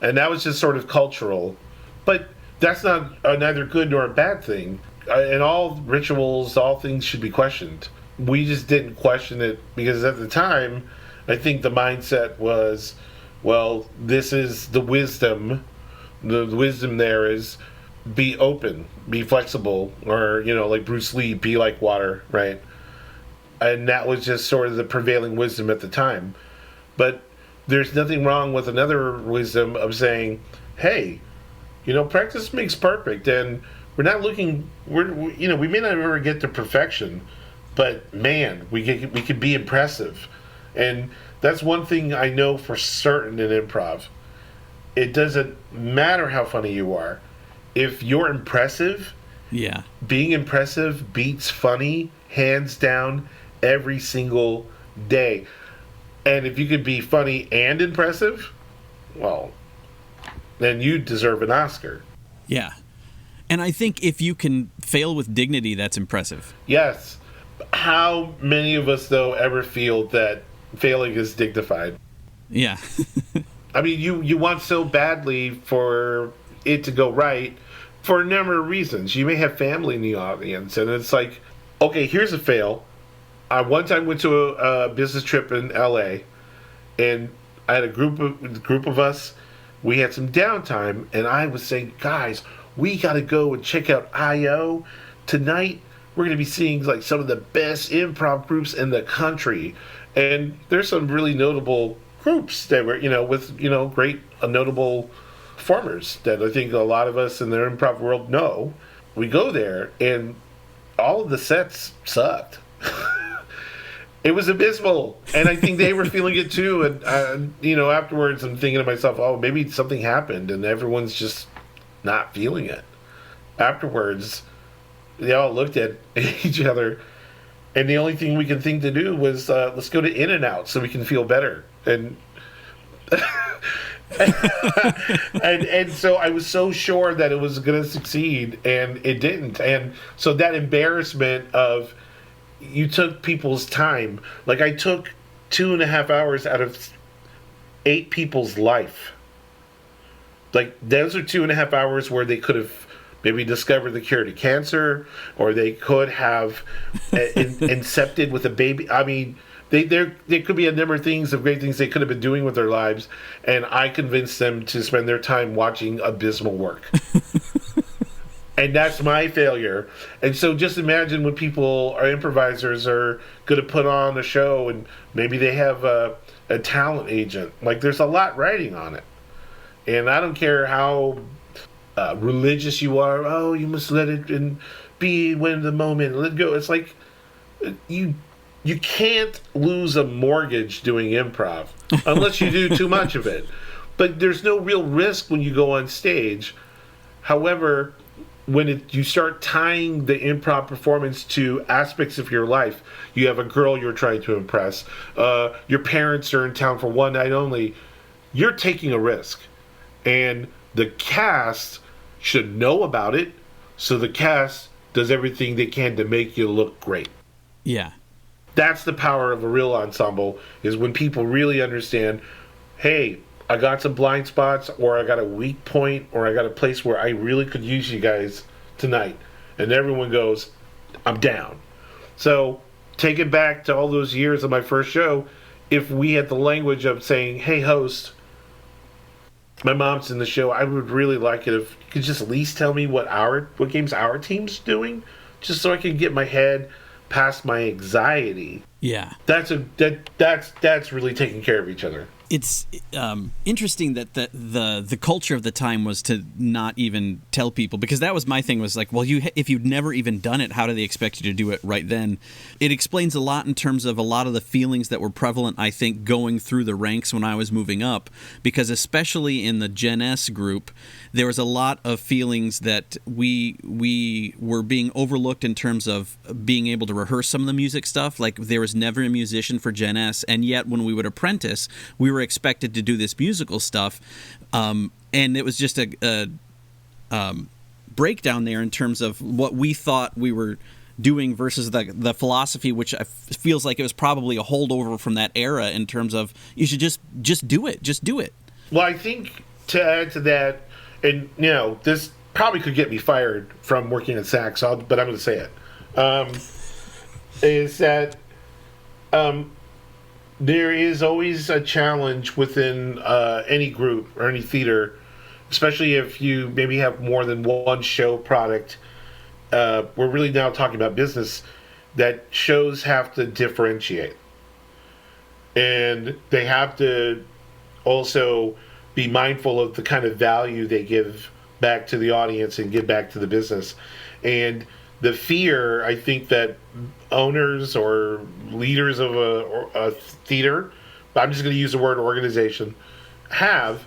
and that was just sort of cultural. But that's not neither good nor a bad thing. And all rituals, all things should be questioned. We just didn't question it because at the time, I think the mindset was, well, this is the wisdom. The wisdom there is be open, be flexible, or, like Bruce Lee, be like water, right? And that was just sort of the prevailing wisdom at the time. But there's nothing wrong with another wisdom of saying, hey, practice makes perfect, and we're not looking, we may not ever get to perfection, but man, we could be impressive. And that's one thing I know for certain in improv. It doesn't matter how funny you are. If you're impressive, yeah, being impressive beats funny, hands down, every single day. And if you could be funny and impressive, well, then you deserve an Oscar. Yeah. And I think if you can fail with dignity, that's impressive. Yes. How many of us, though, ever feel that failing is dignified? Yeah. I mean, you want so badly for it to go right, for a number of reasons. You may have family in the audience, and it's like, okay, here's a fail. I one time went to a business trip in L.A., and I had a group of us. We had some downtime, and I was saying, guys, we got to go and check out I.O. tonight. We're going to be seeing like some of the best improv groups in the country, and there's some really notable groups that were, with great notable performers that I think a lot of us in the improv world know. We go there, and all of the sets sucked. It was abysmal, and I think they were feeling it too. And afterwards, I'm thinking to myself, "Oh, maybe something happened, and everyone's just not feeling it." Afterwards, they all looked at each other, and the only thing we could think to do was let's go to In-N-Out so we can feel better. And and so I was so sure that it was going to succeed, and it didn't. And so that embarrassment of, you took people's time. Like, I took 2.5 hours out of 8 people's life. Like, those are 2.5 hours where they could have maybe discovered the cure to cancer, or they could have incepted with a baby. I mean, there could be a number of things, of great things they could have been doing with their lives, and I convinced them to spend their time watching abysmal work. And that's my failure. And so just imagine when people are improvisers are going to put on a show, and maybe they have a talent agent. Like, there's a lot riding on it. And I don't care how religious you are. Oh, you must let it be when the moment. Let it go. It's like you can't lose a mortgage doing improv unless you do too much of it. But there's no real risk when you go on stage. However, when you start tying the improv performance to aspects of your life, you have a girl you're trying to impress, your parents are in town for one night only, you're taking a risk. And the cast should know about it, so the cast does everything they can to make you look great. Yeah. That's the power of a real ensemble, is when people really understand, hey, I got some blind spots, or I got a weak point, or I got a place where I really could use you guys tonight. And everyone goes, I'm down. So, take it back to all those years of my first show. If we had the language of saying, hey, host, my mom's in the show, I would really like it if you could just at least tell me what games our team's doing, just so I can get my head past my anxiety. Yeah. That's really taking care of each other. It's interesting that the culture of the time was to not even tell people, because that was my thing, was like, well, if you'd never even done it, how do they expect you to do it right then? It explains a lot in terms of a lot of the feelings that were prevalent, I think, going through the ranks when I was moving up, because especially in the Gen S group, there was a lot of feelings that we were being overlooked in terms of being able to rehearse some of the music stuff. Like, there was never a musician for Gen S, and yet when we would apprentice, we were expected to do this musical stuff, and it was just a breakdown there in terms of what we thought we were doing versus the philosophy, which feels like it was probably a holdover from that era in terms of you should just do it. Well, I think to add to that, and this probably could get me fired from working at SAC, but I'm going to say it, is that there is always a challenge within any group or any theater, especially if you maybe have more than one show product. We're really now talking about business, that shows have to differentiate. And they have to also be mindful of the kind of value they give back to the audience and give back to the business. And the fear, I think, that owners or leaders of a theater, I'm just going to use the word organization, have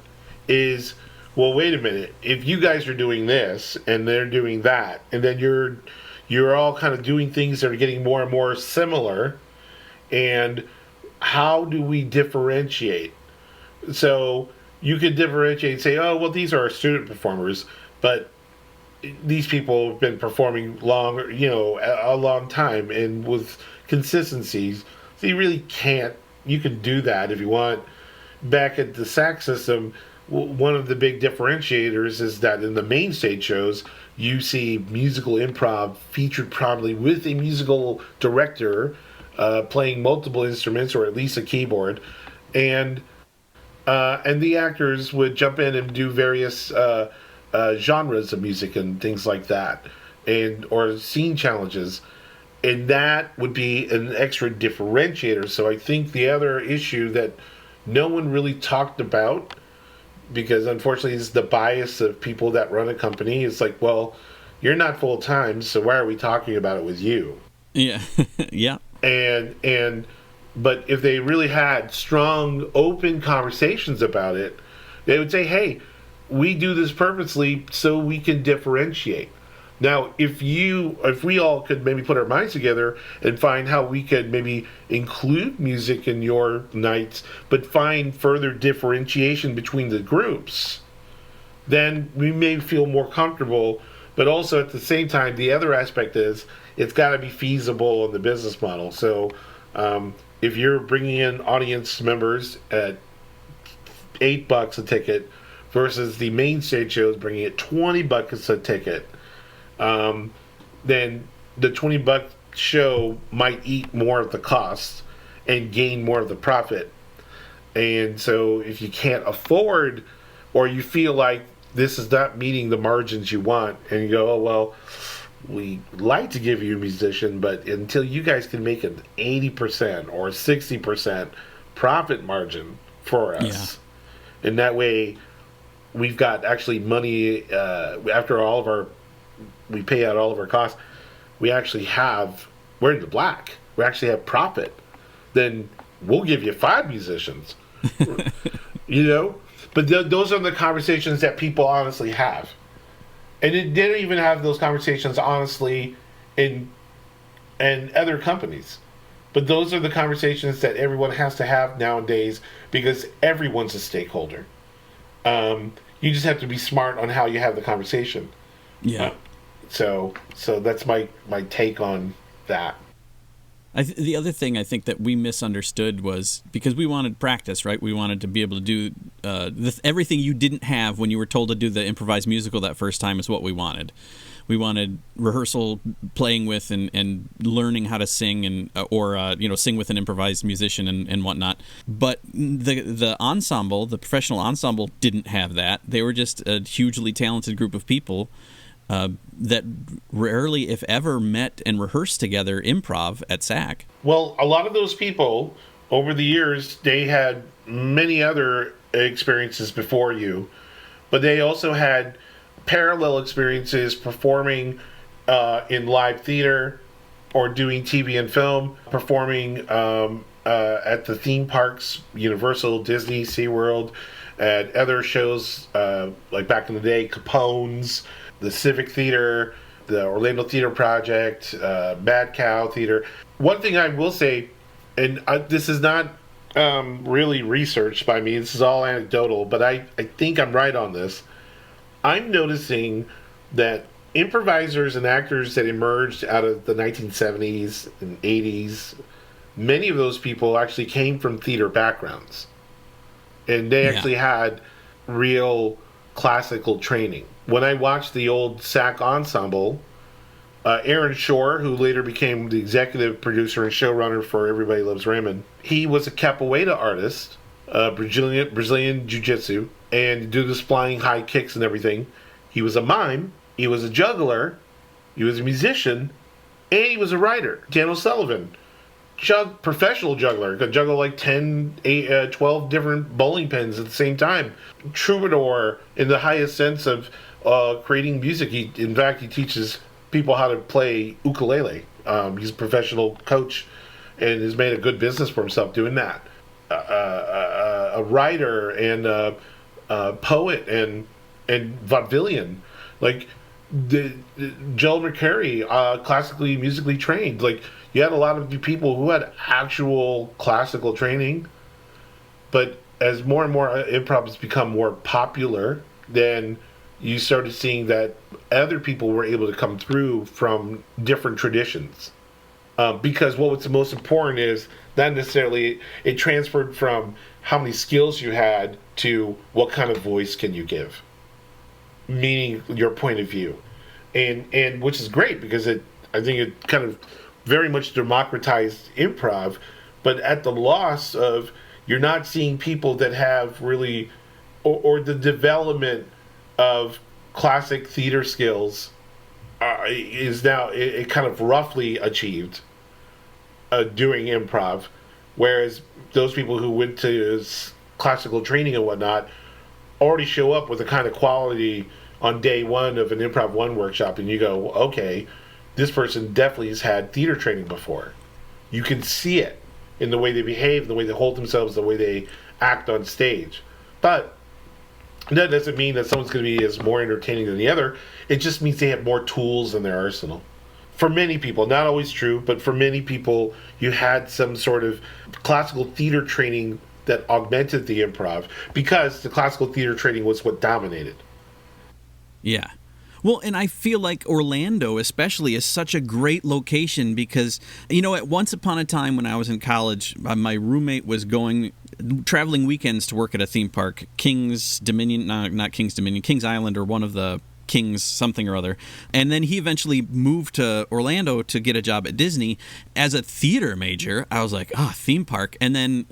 is, well, wait a minute, if you guys are doing this and they're doing that, and then you're all kind of doing things that are getting more and more similar, and how do we differentiate? So you could differentiate and say, oh, well, these are our student performers, but these people have been performing a long time and with consistencies. So you really can't. You can do that if you want. Back at the SAC system, one of the big differentiators is that in the main stage shows, you see musical improv featured prominently with a musical director playing multiple instruments or at least a keyboard, and the actors would jump in and do various genres of music and things like that, and or scene challenges, and that would be an extra differentiator. So I think the other issue that no one really talked about, because unfortunately it's the bias of people that run a company, it's like, well, you're not full time, so why are we talking about it with you? Yeah. Yeah. But if they really had strong, open conversations about it, they would say, hey, we do this purposely so we can differentiate. Now, if we all could maybe put our minds together and find how we could maybe include music in your nights, but find further differentiation between the groups, then we may feel more comfortable. But also at the same time, the other aspect is it's got to be feasible in the business model. So if you're bringing in audience members at $8 a ticket versus the main stage shows bringing it $20 a ticket, then the $20 show might eat more of the cost and gain more of the profit. And so if you can't afford, or you feel like this is not meeting the margins you want, and you go, oh, well, we like to give you a musician, but until you guys can make an 80% or 60% profit margin for us, and that way we've got actually money, after all of our, we pay out all of our costs, we're in the black, we actually have profit, then we'll give you 5 musicians. You know? But those are the conversations that people honestly have. And they don't even have those conversations honestly in other companies. But those are the conversations that everyone has to have nowadays because everyone's a stakeholder. You just have to be smart on how you have the conversation. Yeah. So that's my take on that. The other thing I think that we misunderstood was because we wanted practice, right? We wanted to be able to do everything you didn't have when you were told to do the improvised musical that first time is what we wanted. We wanted rehearsal, playing with and learning how to sing and sing with an improvised musician and whatnot. But the ensemble, the professional ensemble, didn't have that. They were just a hugely talented group of people that rarely, if ever, met and rehearsed together improv at SAC. Well, a lot of those people, over the years, they had many other experiences before you, but they also had parallel experiences performing in live theater or doing TV and film, performing at the theme parks, Universal, Disney, SeaWorld, at other shows like back in the day, Capone's, the Civic Theater, the Orlando Theater Project, Mad Cow Theater. One thing I will say, and this is not really researched by me, this is all anecdotal, but I think I'm right on this. I'm noticing that improvisers and actors that emerged out of the 1970s and 80s, many of those people actually came from theater backgrounds. And they actually had real classical training. When I watched the old SAC ensemble, Aaron Shore, who later became the executive producer and showrunner for Everybody Loves Raymond, he was a capoeira artist, Brazilian jiu-jitsu, and do this flying high kicks and everything. He was a mime, he was a juggler, he was a musician, and he was a writer. Dan O'Sullivan, professional juggler, could juggle like 12 different bowling pins at the same time. Troubadour in the highest sense of creating music. In fact, he teaches people how to play ukulele. He's a professional coach and has made a good business for himself doing that. A writer and a poet and vaudevillian. Like Joel McCary, classically musically trained. Like you had a lot of people who had actual classical training, but as more and more improv has become more popular, then you started seeing that other people were able to come through from different traditions. Because what was the most important is Not necessarily, it transferred from how many skills you had to what kind of voice can you give, meaning your point of view. And which is great because I think it kind of very much democratized improv, but at the loss of you're not seeing people that have really, or the development of classic theater skills is now it kind of roughly achieved doing improv, whereas those people who went to classical training and whatnot already show up with the kind of quality on day one of an Improv One workshop, and you go, okay, this person definitely has had theater training before. You can see it in the way they behave, the way they hold themselves, the way they act on stage. But that doesn't mean that someone's going to be as more entertaining than the other. It just means they have more tools in their arsenal. For many people, not always true, but for many people, you had some sort of classical theater training that augmented the improv because the classical theater training was what dominated. Yeah. Well, and I feel like Orlando especially is such a great location because, at once upon a time when I was in college, my roommate was traveling weekends to work at a theme park, King's Dominion, not King's Dominion, King's Island, or one of the King's something or other. And then he eventually moved to Orlando to get a job at Disney. As a theater major, I was like, theme park. And then,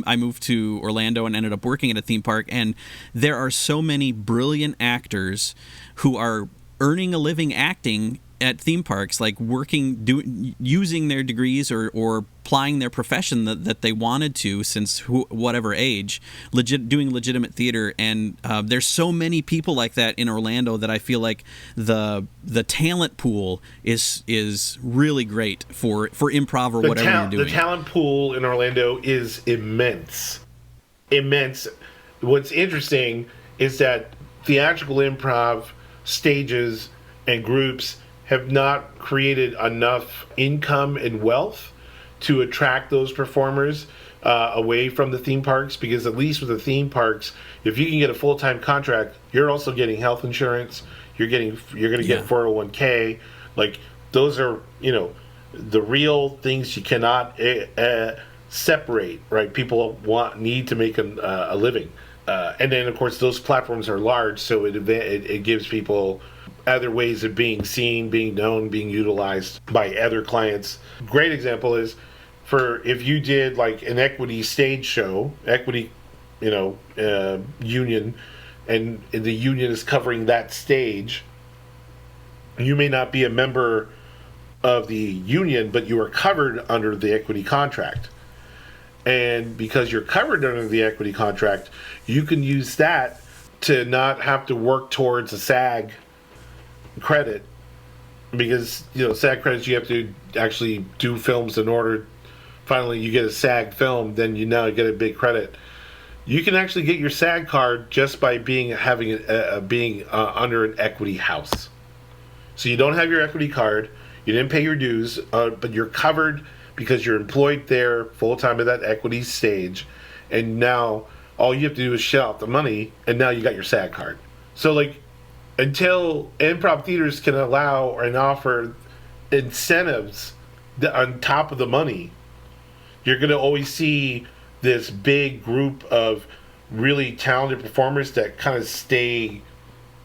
I moved to Orlando and ended up working at a theme park. And there are so many brilliant actors who are earning a living acting at theme parks, like using their degrees or applying their profession that they wanted to since whatever age, doing legitimate theater. And there's so many people like that in Orlando that I feel like the talent pool is really great for improv or whatever you're doing. The talent pool in Orlando is immense. What's interesting is that theatrical improv stages and groups have not created enough income and wealth to attract those performers away from the theme parks, because at least with the theme parks, if you can get a full-time contract, you're also getting health insurance, you're going to get 401k. Like, those are, the real things you cannot separate, right? People need to make a living. And then, of course, those platforms are large, so it gives people other ways of being seen, being known, being utilized by other clients. Great example is if you did like an equity stage show, union, and the union is covering that stage, you may not be a member of the union, but you are covered under the equity contract. And because you're covered under the equity contract, you can use that to not have to work towards a SAG credit, because SAG credits, you have to actually do films in order. Finally, you get a SAG film, then you get a big credit. You can actually get your SAG card just by being under an equity house. So you don't have your equity card, you didn't pay your dues, but you're covered because you're employed there full time at that equity stage, and now all you have to do is shell out the money, and now you got your SAG card. So until improv theaters can allow and offer incentives on top of the money, you're going to always see this big group of really talented performers that kind of stay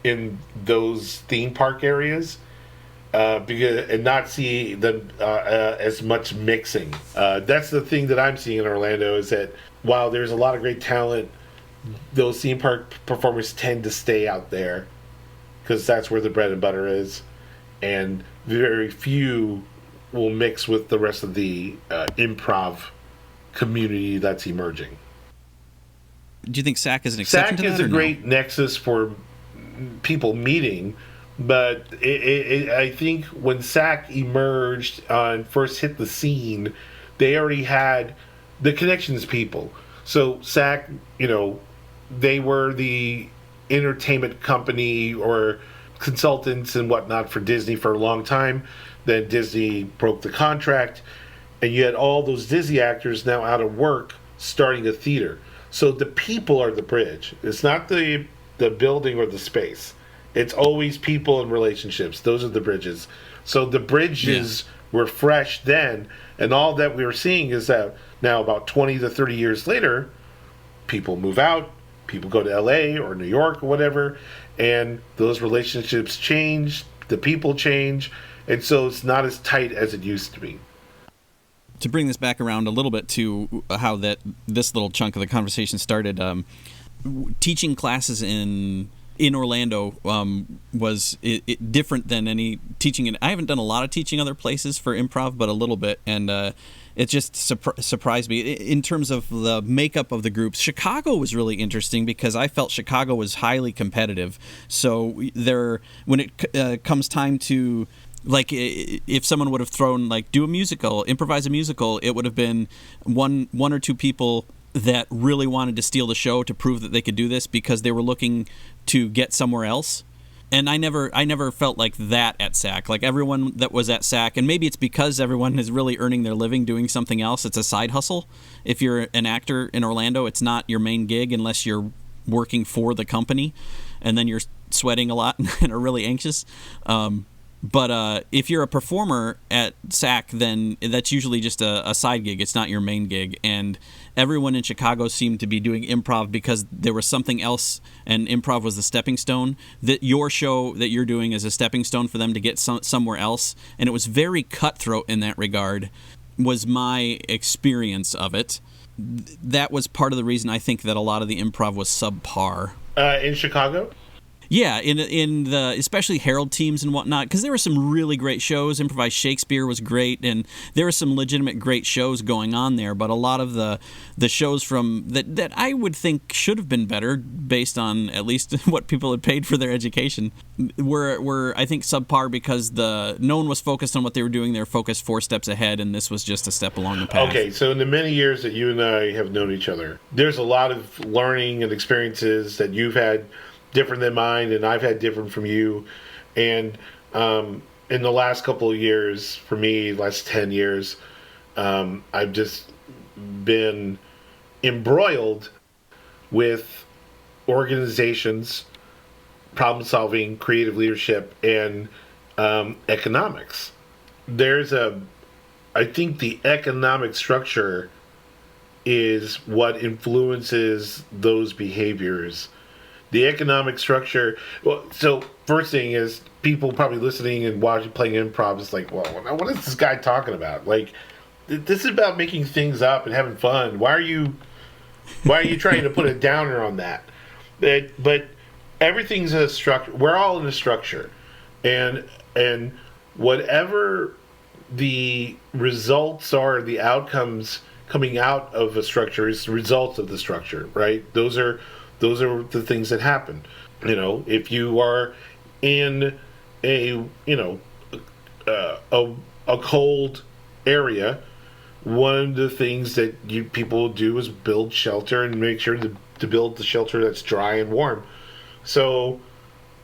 in those theme park areas and not see them as much mixing. That's the thing that I'm seeing in Orlando, is that while there's a lot of great talent, those theme park performers tend to stay out there because that's where the bread and butter is, and very few will mix with the rest of the improv community that's emerging. Do you think SAC is an exception to that? SAC is a great nexus for people meeting, but I think when SAC emerged and first hit the scene, they already had the connections people. So SAC, they were the entertainment company or consultants and whatnot for Disney for a long time. Then Disney broke the contract, and you had all those Disney actors now out of work starting a theater. So the people are the bridge. It's not the building or the space. It's always people and relationships. Those are the bridges. So the bridges were fresh then, and all that we were seeing is that now about 20 to 30 years later, people move out, people go to LA or New York or whatever, and those relationships change, the people change, and so it's not as tight as it used to be. To bring this back around a little bit to how this little chunk of the conversation started, teaching classes in Orlando was different than any teaching. I haven't done a lot of teaching other places for improv, but a little bit, and it just surprised me in terms of the makeup of the groups. Chicago was really interesting because I felt Chicago was highly competitive. So when it comes time to, like, if someone would have thrown, like, do a musical, improvise a musical, it would have been one or two people that really wanted to steal the show to prove that they could do this because they were looking to get somewhere else. And I never felt like that at SAC. Like, everyone that was at SAC, and maybe it's because everyone is really earning their living doing something else. It's a side hustle. If you're an actor in Orlando, it's not your main gig unless you're working for the company, and then you're sweating a lot and are really anxious. But if you're a performer at SAC, then that's usually just a side gig. It's not your main gig. And everyone in Chicago seemed to be doing improv because there was something else, and improv was the stepping stone. That your show that you're doing is a stepping stone for them to get somewhere else. And it was very cutthroat in that regard, was my experience of it. That was part of the reason I think that a lot of the improv was subpar. In Chicago? Yeah, in the especially Herald teams and whatnot, because there were some really great shows. Improvised Shakespeare was great, and there were some legitimate great shows going on there. But a lot of the shows from that I would think should have been better, based on at least what people had paid for their education, were I think subpar because no one was focused on what they were doing. They were focused 4 steps ahead, and this was just a step along the path. Okay, so in the many years that you and I have known each other, there's a lot of learning and experiences that you've had different than mine, and I've had different from you. And in the last couple of years, for me, last 10 years, I've just been embroiled with organizations, problem solving, creative leadership, and economics. I think the economic structure is what influences those behaviors. The economic structure. Well, so first thing is, people probably listening and watching, playing improv is like, well, what is this guy talking about? Like, this is about making things up and having fun. Why are you trying to put a downer on that? But everything's a structure. We're all in a structure, and whatever the results are, the outcomes coming out of a structure is the results of the structure, right? Those are the things that happen. You know, if you are in a cold area, one of the things that people do is build shelter and make sure to build the shelter that's dry and warm. So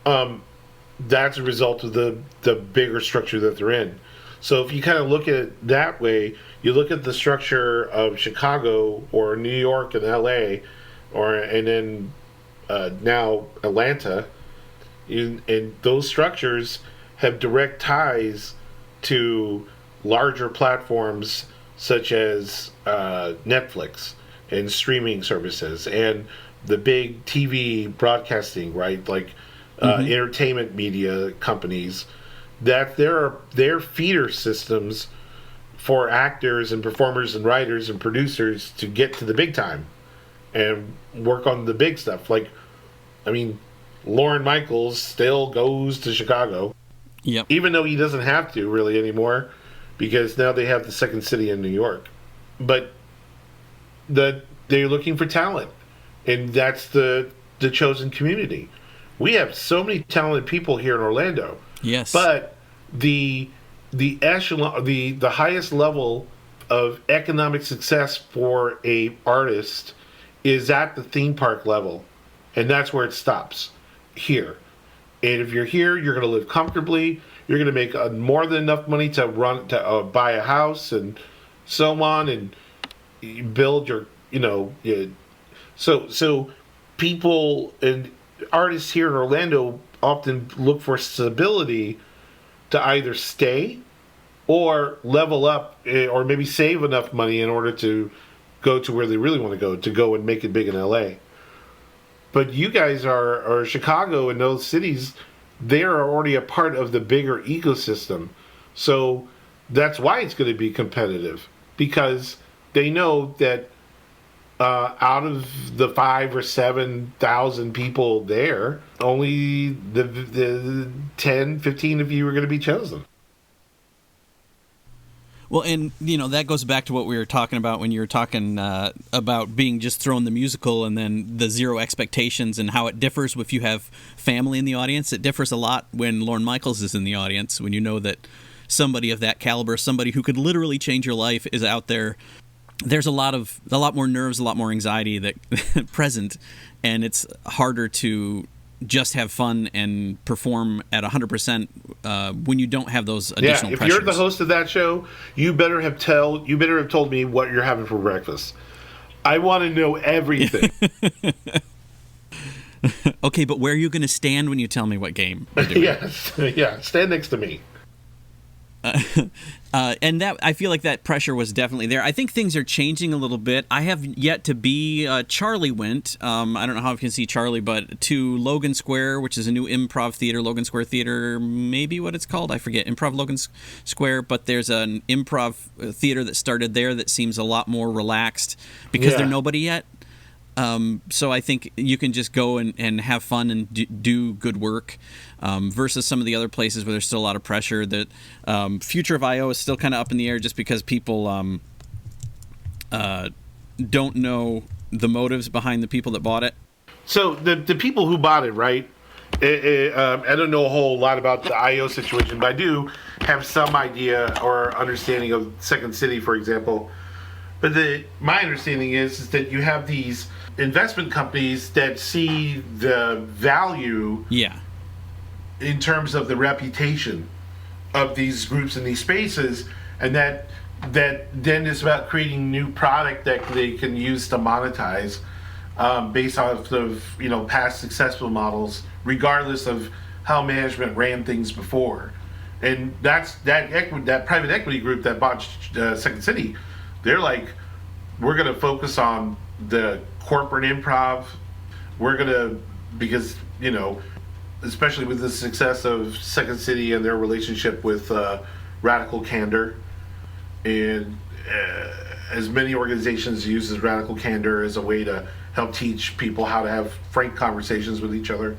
that's a result of the bigger structure that they're in. So if you kind of look at it that way, you look at the structure of Chicago or New York and LA, and then now Atlanta, and those structures have direct ties to larger platforms such as Netflix and streaming services and the big TV broadcasting, right? Like entertainment media companies, that they're feeder systems for actors and performers and writers and producers to get to the big time and work on the big stuff. Like, I mean, Lorne Michaels still goes to Chicago. Yep. Even though he doesn't have to really anymore, because now they have the second city in New York. But they're looking for talent, and that's the chosen community. We have so many talented people here in Orlando. Yes. But the echelon, the highest level of economic success for a artist is at the theme park level, and that's where it stops here. And if you're here, you're going to live comfortably. You're going to make more than enough money to buy a house and so on, and build your, So people and artists here in Orlando often look for stability to either stay or level up, or maybe save enough money in order to go to where they really want to go and make it big in LA. But you guys are Chicago and those cities, they are already a part of the bigger ecosystem. So that's why it's going to be competitive, because they know that out of the 5,000 or 7,000 people there, only the 10, 15 of you are going to be chosen. Well, and, that goes back to what we were talking about when you were talking about being just thrown the musical and then the zero expectations and how it differs if you have family in the audience. It differs a lot when Lorne Michaels is in the audience, when you know that somebody of that caliber, somebody who could literally change your life, is out there. There's a lot more nerves, a lot more anxiety that present, and it's harder to just have fun and perform at 100% when you don't have those additional if pressures. You're the host of that show, you better have told me what you're having for breakfast. I want to know everything. Okay, but where are you going to stand when you tell me what game you're doing? Yeah, stand next to me. And that, I feel like that pressure was definitely there. I think things are changing a little bit. I have yet to be. Charlie went. I don't know how you can see Charlie, but to Logan Square, which is a new improv theater. Logan Square Theater, maybe what it's called. I forget. Improv Logan Square. But there's an improv theater that started there that seems a lot more relaxed because they're nobody yet. So I think you can just go and have fun and do good work versus some of the other places where there's still a lot of pressure. That future of IO is still kind of up in the air just because people don't know the motives behind the people that bought it. So the people who bought it, right? I don't know a whole lot about the IO situation, but I do have some idea or understanding of Second City, for example. But my understanding is that you have these investment companies that see the value in terms of the reputation of these groups in these spaces, and that then is about creating new product that they can use to monetize based off of past successful models, regardless of how management ran things before. And that private equity group that bought Second City, they're like, we're going to focus on the corporate improv. We're going to, because, especially with the success of Second City and their relationship with Radical Candor, and as many organizations uses Radical Candor as a way to help teach people how to have frank conversations with each other.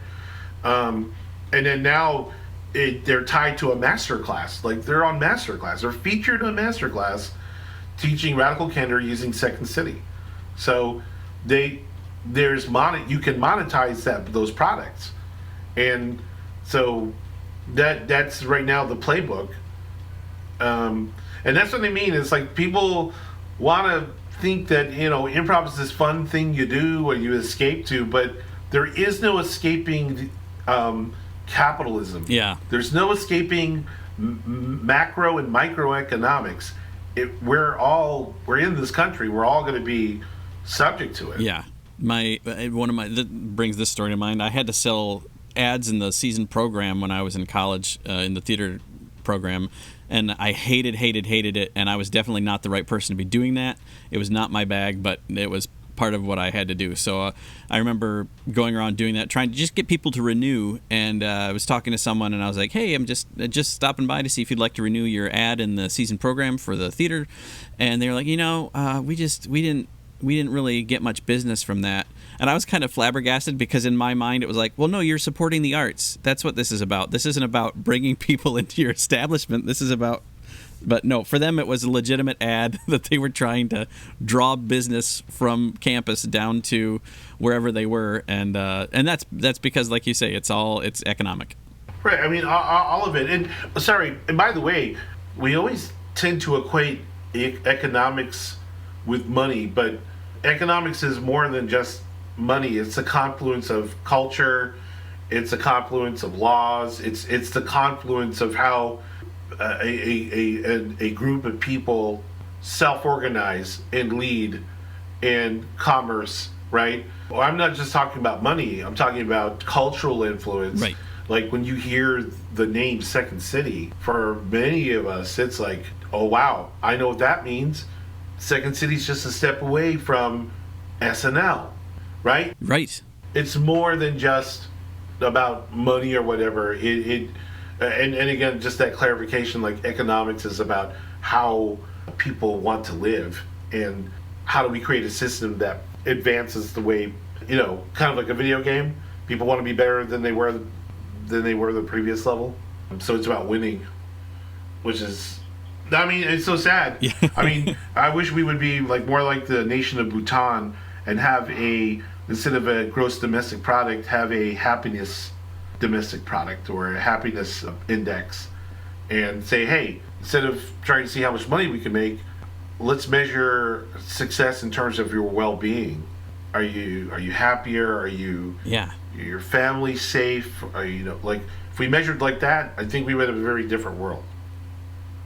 And then now they're tied to a master class. Like, they're on master class. They're featured on master class teaching Radical Candor using Second City. So you can monetize those products. And so that's right now the playbook. And that's what I mean. It's like people want to think that, improv is this fun thing you do or you escape to, but there is no escaping capitalism. Yeah. There's no escaping macro and microeconomics. We're in this country. We're all going to be subject to it. Yeah. That brings this story to mind. I had to sell ads in the season program when I was in college in the theater program, and I hated it, and I was definitely not the right person to be doing that. It was not my bag, but it was part of what I had to do. So I remember going around doing that, trying to just get people to renew. And I was talking to someone, and I was like, "Hey, I'm just stopping by to see if you'd like to renew your ad in the season program for the theater." And they were like, we didn't really get much business from that. And I was kind of flabbergasted because in my mind it was like, well, no, you're supporting the arts. That's what this is about. This isn't about bringing people into your establishment. This is about. But no, for them it was a legitimate ad that they were trying to draw business from campus down to wherever they were, and that's because, like you say, it's economic. Right. I mean, all of it. And by the way, we always tend to equate economics with money, but economics is more than just money. It's a confluence of culture. It's a confluence of laws. It's the confluence of how a group of people self-organize and lead in commerce, right? Well, I'm not just talking about money. I'm talking about cultural influence. Right. Like when you hear the name Second City, for many of us, it's like, oh wow, I know what that means. Second City's just a step away from SNL, right? Right. It's more than just about money or whatever. And again, just that clarification, like economics is about how people want to live and how do we create a system that advances the way, kind of like a video game. People want to be better than they were the previous level. So it's about winning, which is, I mean, it's so sad. Yeah. I mean, I wish we would be like more like the nation of Bhutan and have instead of a gross domestic product, have a happiness domestic product or a happiness index, and say, hey, instead of trying to see how much money we can make, let's measure success in terms of your well-being. Are you happier? Are your family safe? Are like, if we measured like that, I think we would have a very different world.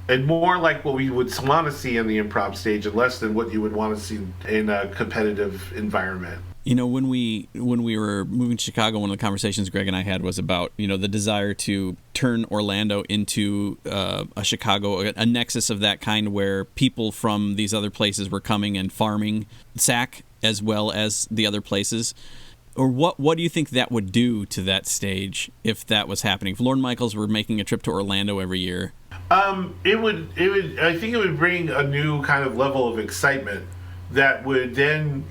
And more like what we would want to see in the improv stage, and less than what you would want to see in a competitive environment. When we were moving to Chicago, one of the conversations Greg and I had was about, the desire to turn Orlando into a Chicago, a nexus of that kind where people from these other places were coming and farming SAC as well as the other places. Or what do you think that would do to that stage if that was happening? If Lorne Michaels were making a trip to Orlando every year? It would. I think it would bring a new kind of level of excitement that would then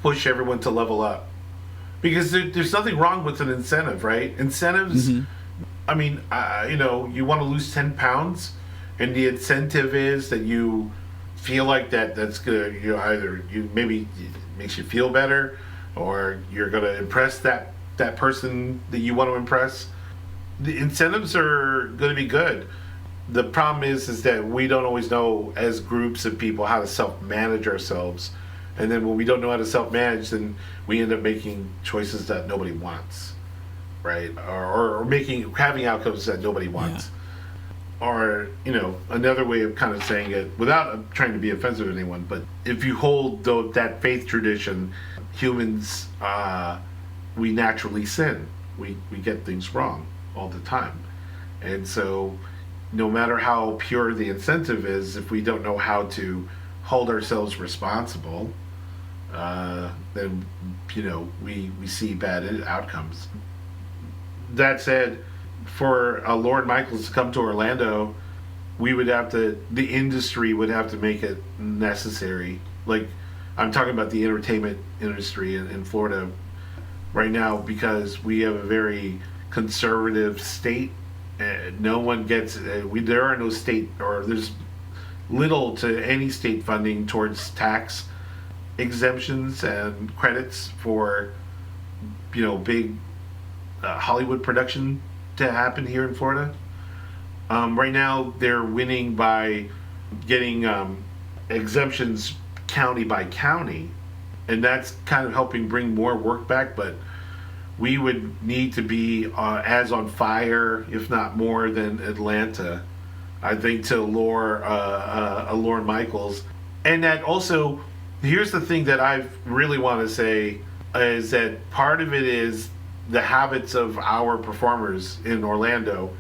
push everyone to level up, because there's nothing wrong with an incentive, right? Incentives. Mm-hmm. I mean, you want to lose 10 pounds, and the incentive is that you feel like that's gonna, either maybe it makes you feel better, or you're gonna impress that person that you want to impress. The incentives are going to be good. The problem is that we don't always know as groups of people how to self-manage ourselves. And then when we don't know how to self-manage, then we end up making choices that nobody wants, right? Or having outcomes that nobody wants. Yeah. Or, another way of kind of saying it, without trying to be offensive to anyone, but if you hold that faith tradition, humans, we naturally sin. We get things wrong all the time. And so no matter how pure the incentive is, if we don't know how to hold ourselves responsible, then we see bad outcomes. That said, for Lorne Michaels to come to Orlando, the industry would have to make it necessary. Like, I'm talking about the entertainment industry in Florida right now, because we have a very conservative state. No one gets there are no state, or there's little to any state funding towards tax exemptions and credits for big Hollywood production to happen here in Florida. Right now they're winning by getting exemptions county by county, and that's kind of helping bring more work back, but we would need to be as on fire, if not more, than Atlanta, I think, to lure Lorne Michaels. And that also, here's the thing that I really want to say, is that part of it is the habits of our performers in Orlando.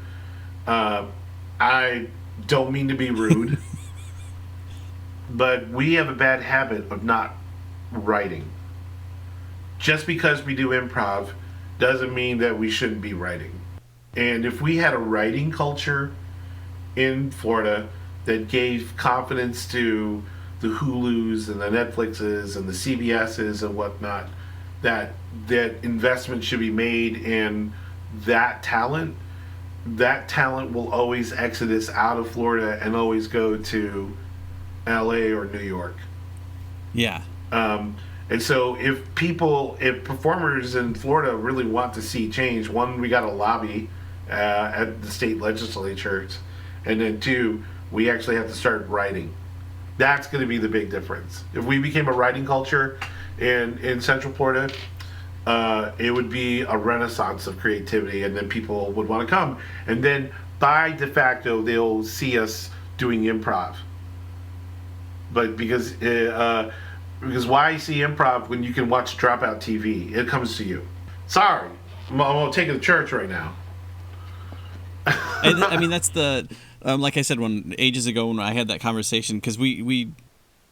I don't mean to be rude, but we have a bad habit of not writing. Just because we do improv doesn't mean that we shouldn't be writing. And if we had a writing culture in Florida that gave confidence to the Hulus and the Netflixes and the CBSs and whatnot, that investment should be made in that talent will always exodus out of Florida and always go to LA or New York. Yeah. And so if performers in Florida really want to see change, one, we got to lobby at the state legislature, and then two, we actually have to start writing. That's going to be the big difference. If we became a writing culture in Central Florida, it would be a renaissance of creativity, and then people would want to come. And then by de facto, they'll see us doing improv. But because why see improv when you can watch Dropout TV? It comes to you. Sorry, I'm taking the church right now. I mean, that's the like I said when ages ago when I had that conversation, because we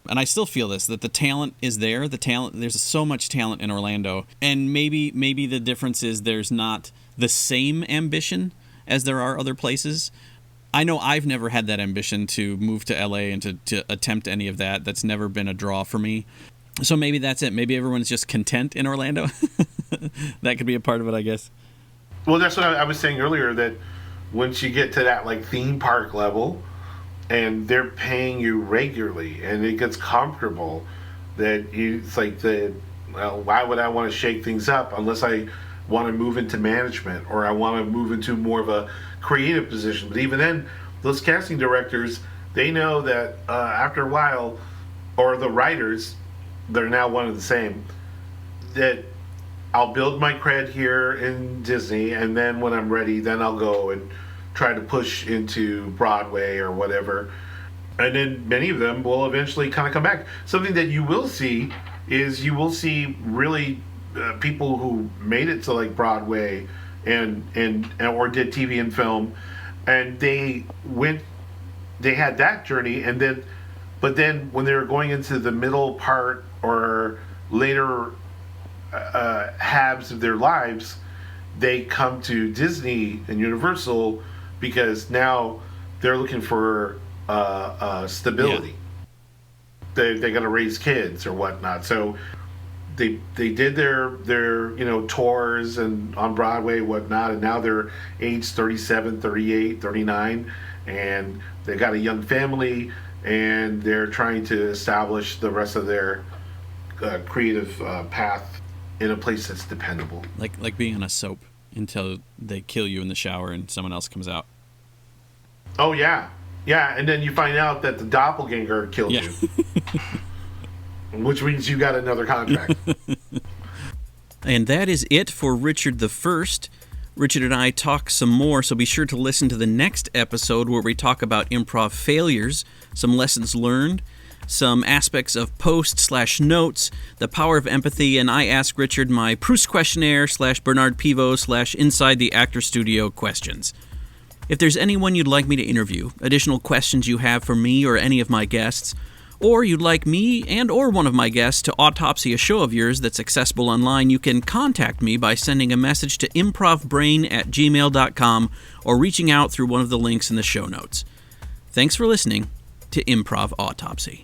and I still feel this, that the talent is there. There's so much talent in Orlando, and maybe the difference is there's not the same ambition as there are other places. I know I've never had that ambition to move to LA and to attempt any of that. That's never been a draw for me. So maybe that's it. Maybe everyone's just content in Orlando. That could be a part of it, I guess. Well, that's what I was saying earlier, that once you get to that like theme park level and they're paying you regularly and it gets comfortable, that it's like why would I want to shake things up unless I want to move into management or I want to move into more of a creative position. But even then, those casting directors, they know that after a while, or the writers, they're now one and the same, that I'll build my cred here in Disney, and then when I'm ready, then I'll go and try to push into Broadway or whatever. And then many of them will eventually kind of come back. Something that you will see is you will see really people who made it to like Broadway and or did TV and film, and they had that journey, but then when they were going into the middle part or later halves of their lives, they come to Disney and Universal because now they're looking for stability. Yeah. They got to raise kids or whatnot, so they did their tours and on Broadway whatnot, and now they're age 37, 38, 39, and they got a young family, and they're trying to establish the rest of their creative path in a place that's dependable. Like being on a soap until they kill you in the shower and someone else comes out. Oh, yeah. Yeah, and then you find out that the doppelganger killed you. Which means you got another contract. And that is it for Richard the First. Richard and I talk some more, so be sure to listen to the next episode where we talk about improv failures, some lessons learned, some aspects of post/notes, the power of empathy, and I ask Richard my Proust questionnaire /Bernard Pivot /Inside the Actor Studio questions. If there's anyone you'd like me to interview, additional questions you have for me or any of my guests, or you'd like me and or one of my guests to autopsy a show of yours that's accessible online, you can contact me by sending a message to improvbrain@gmail.com or reaching out through one of the links in the show notes. Thanks for listening to Improv Autopsy.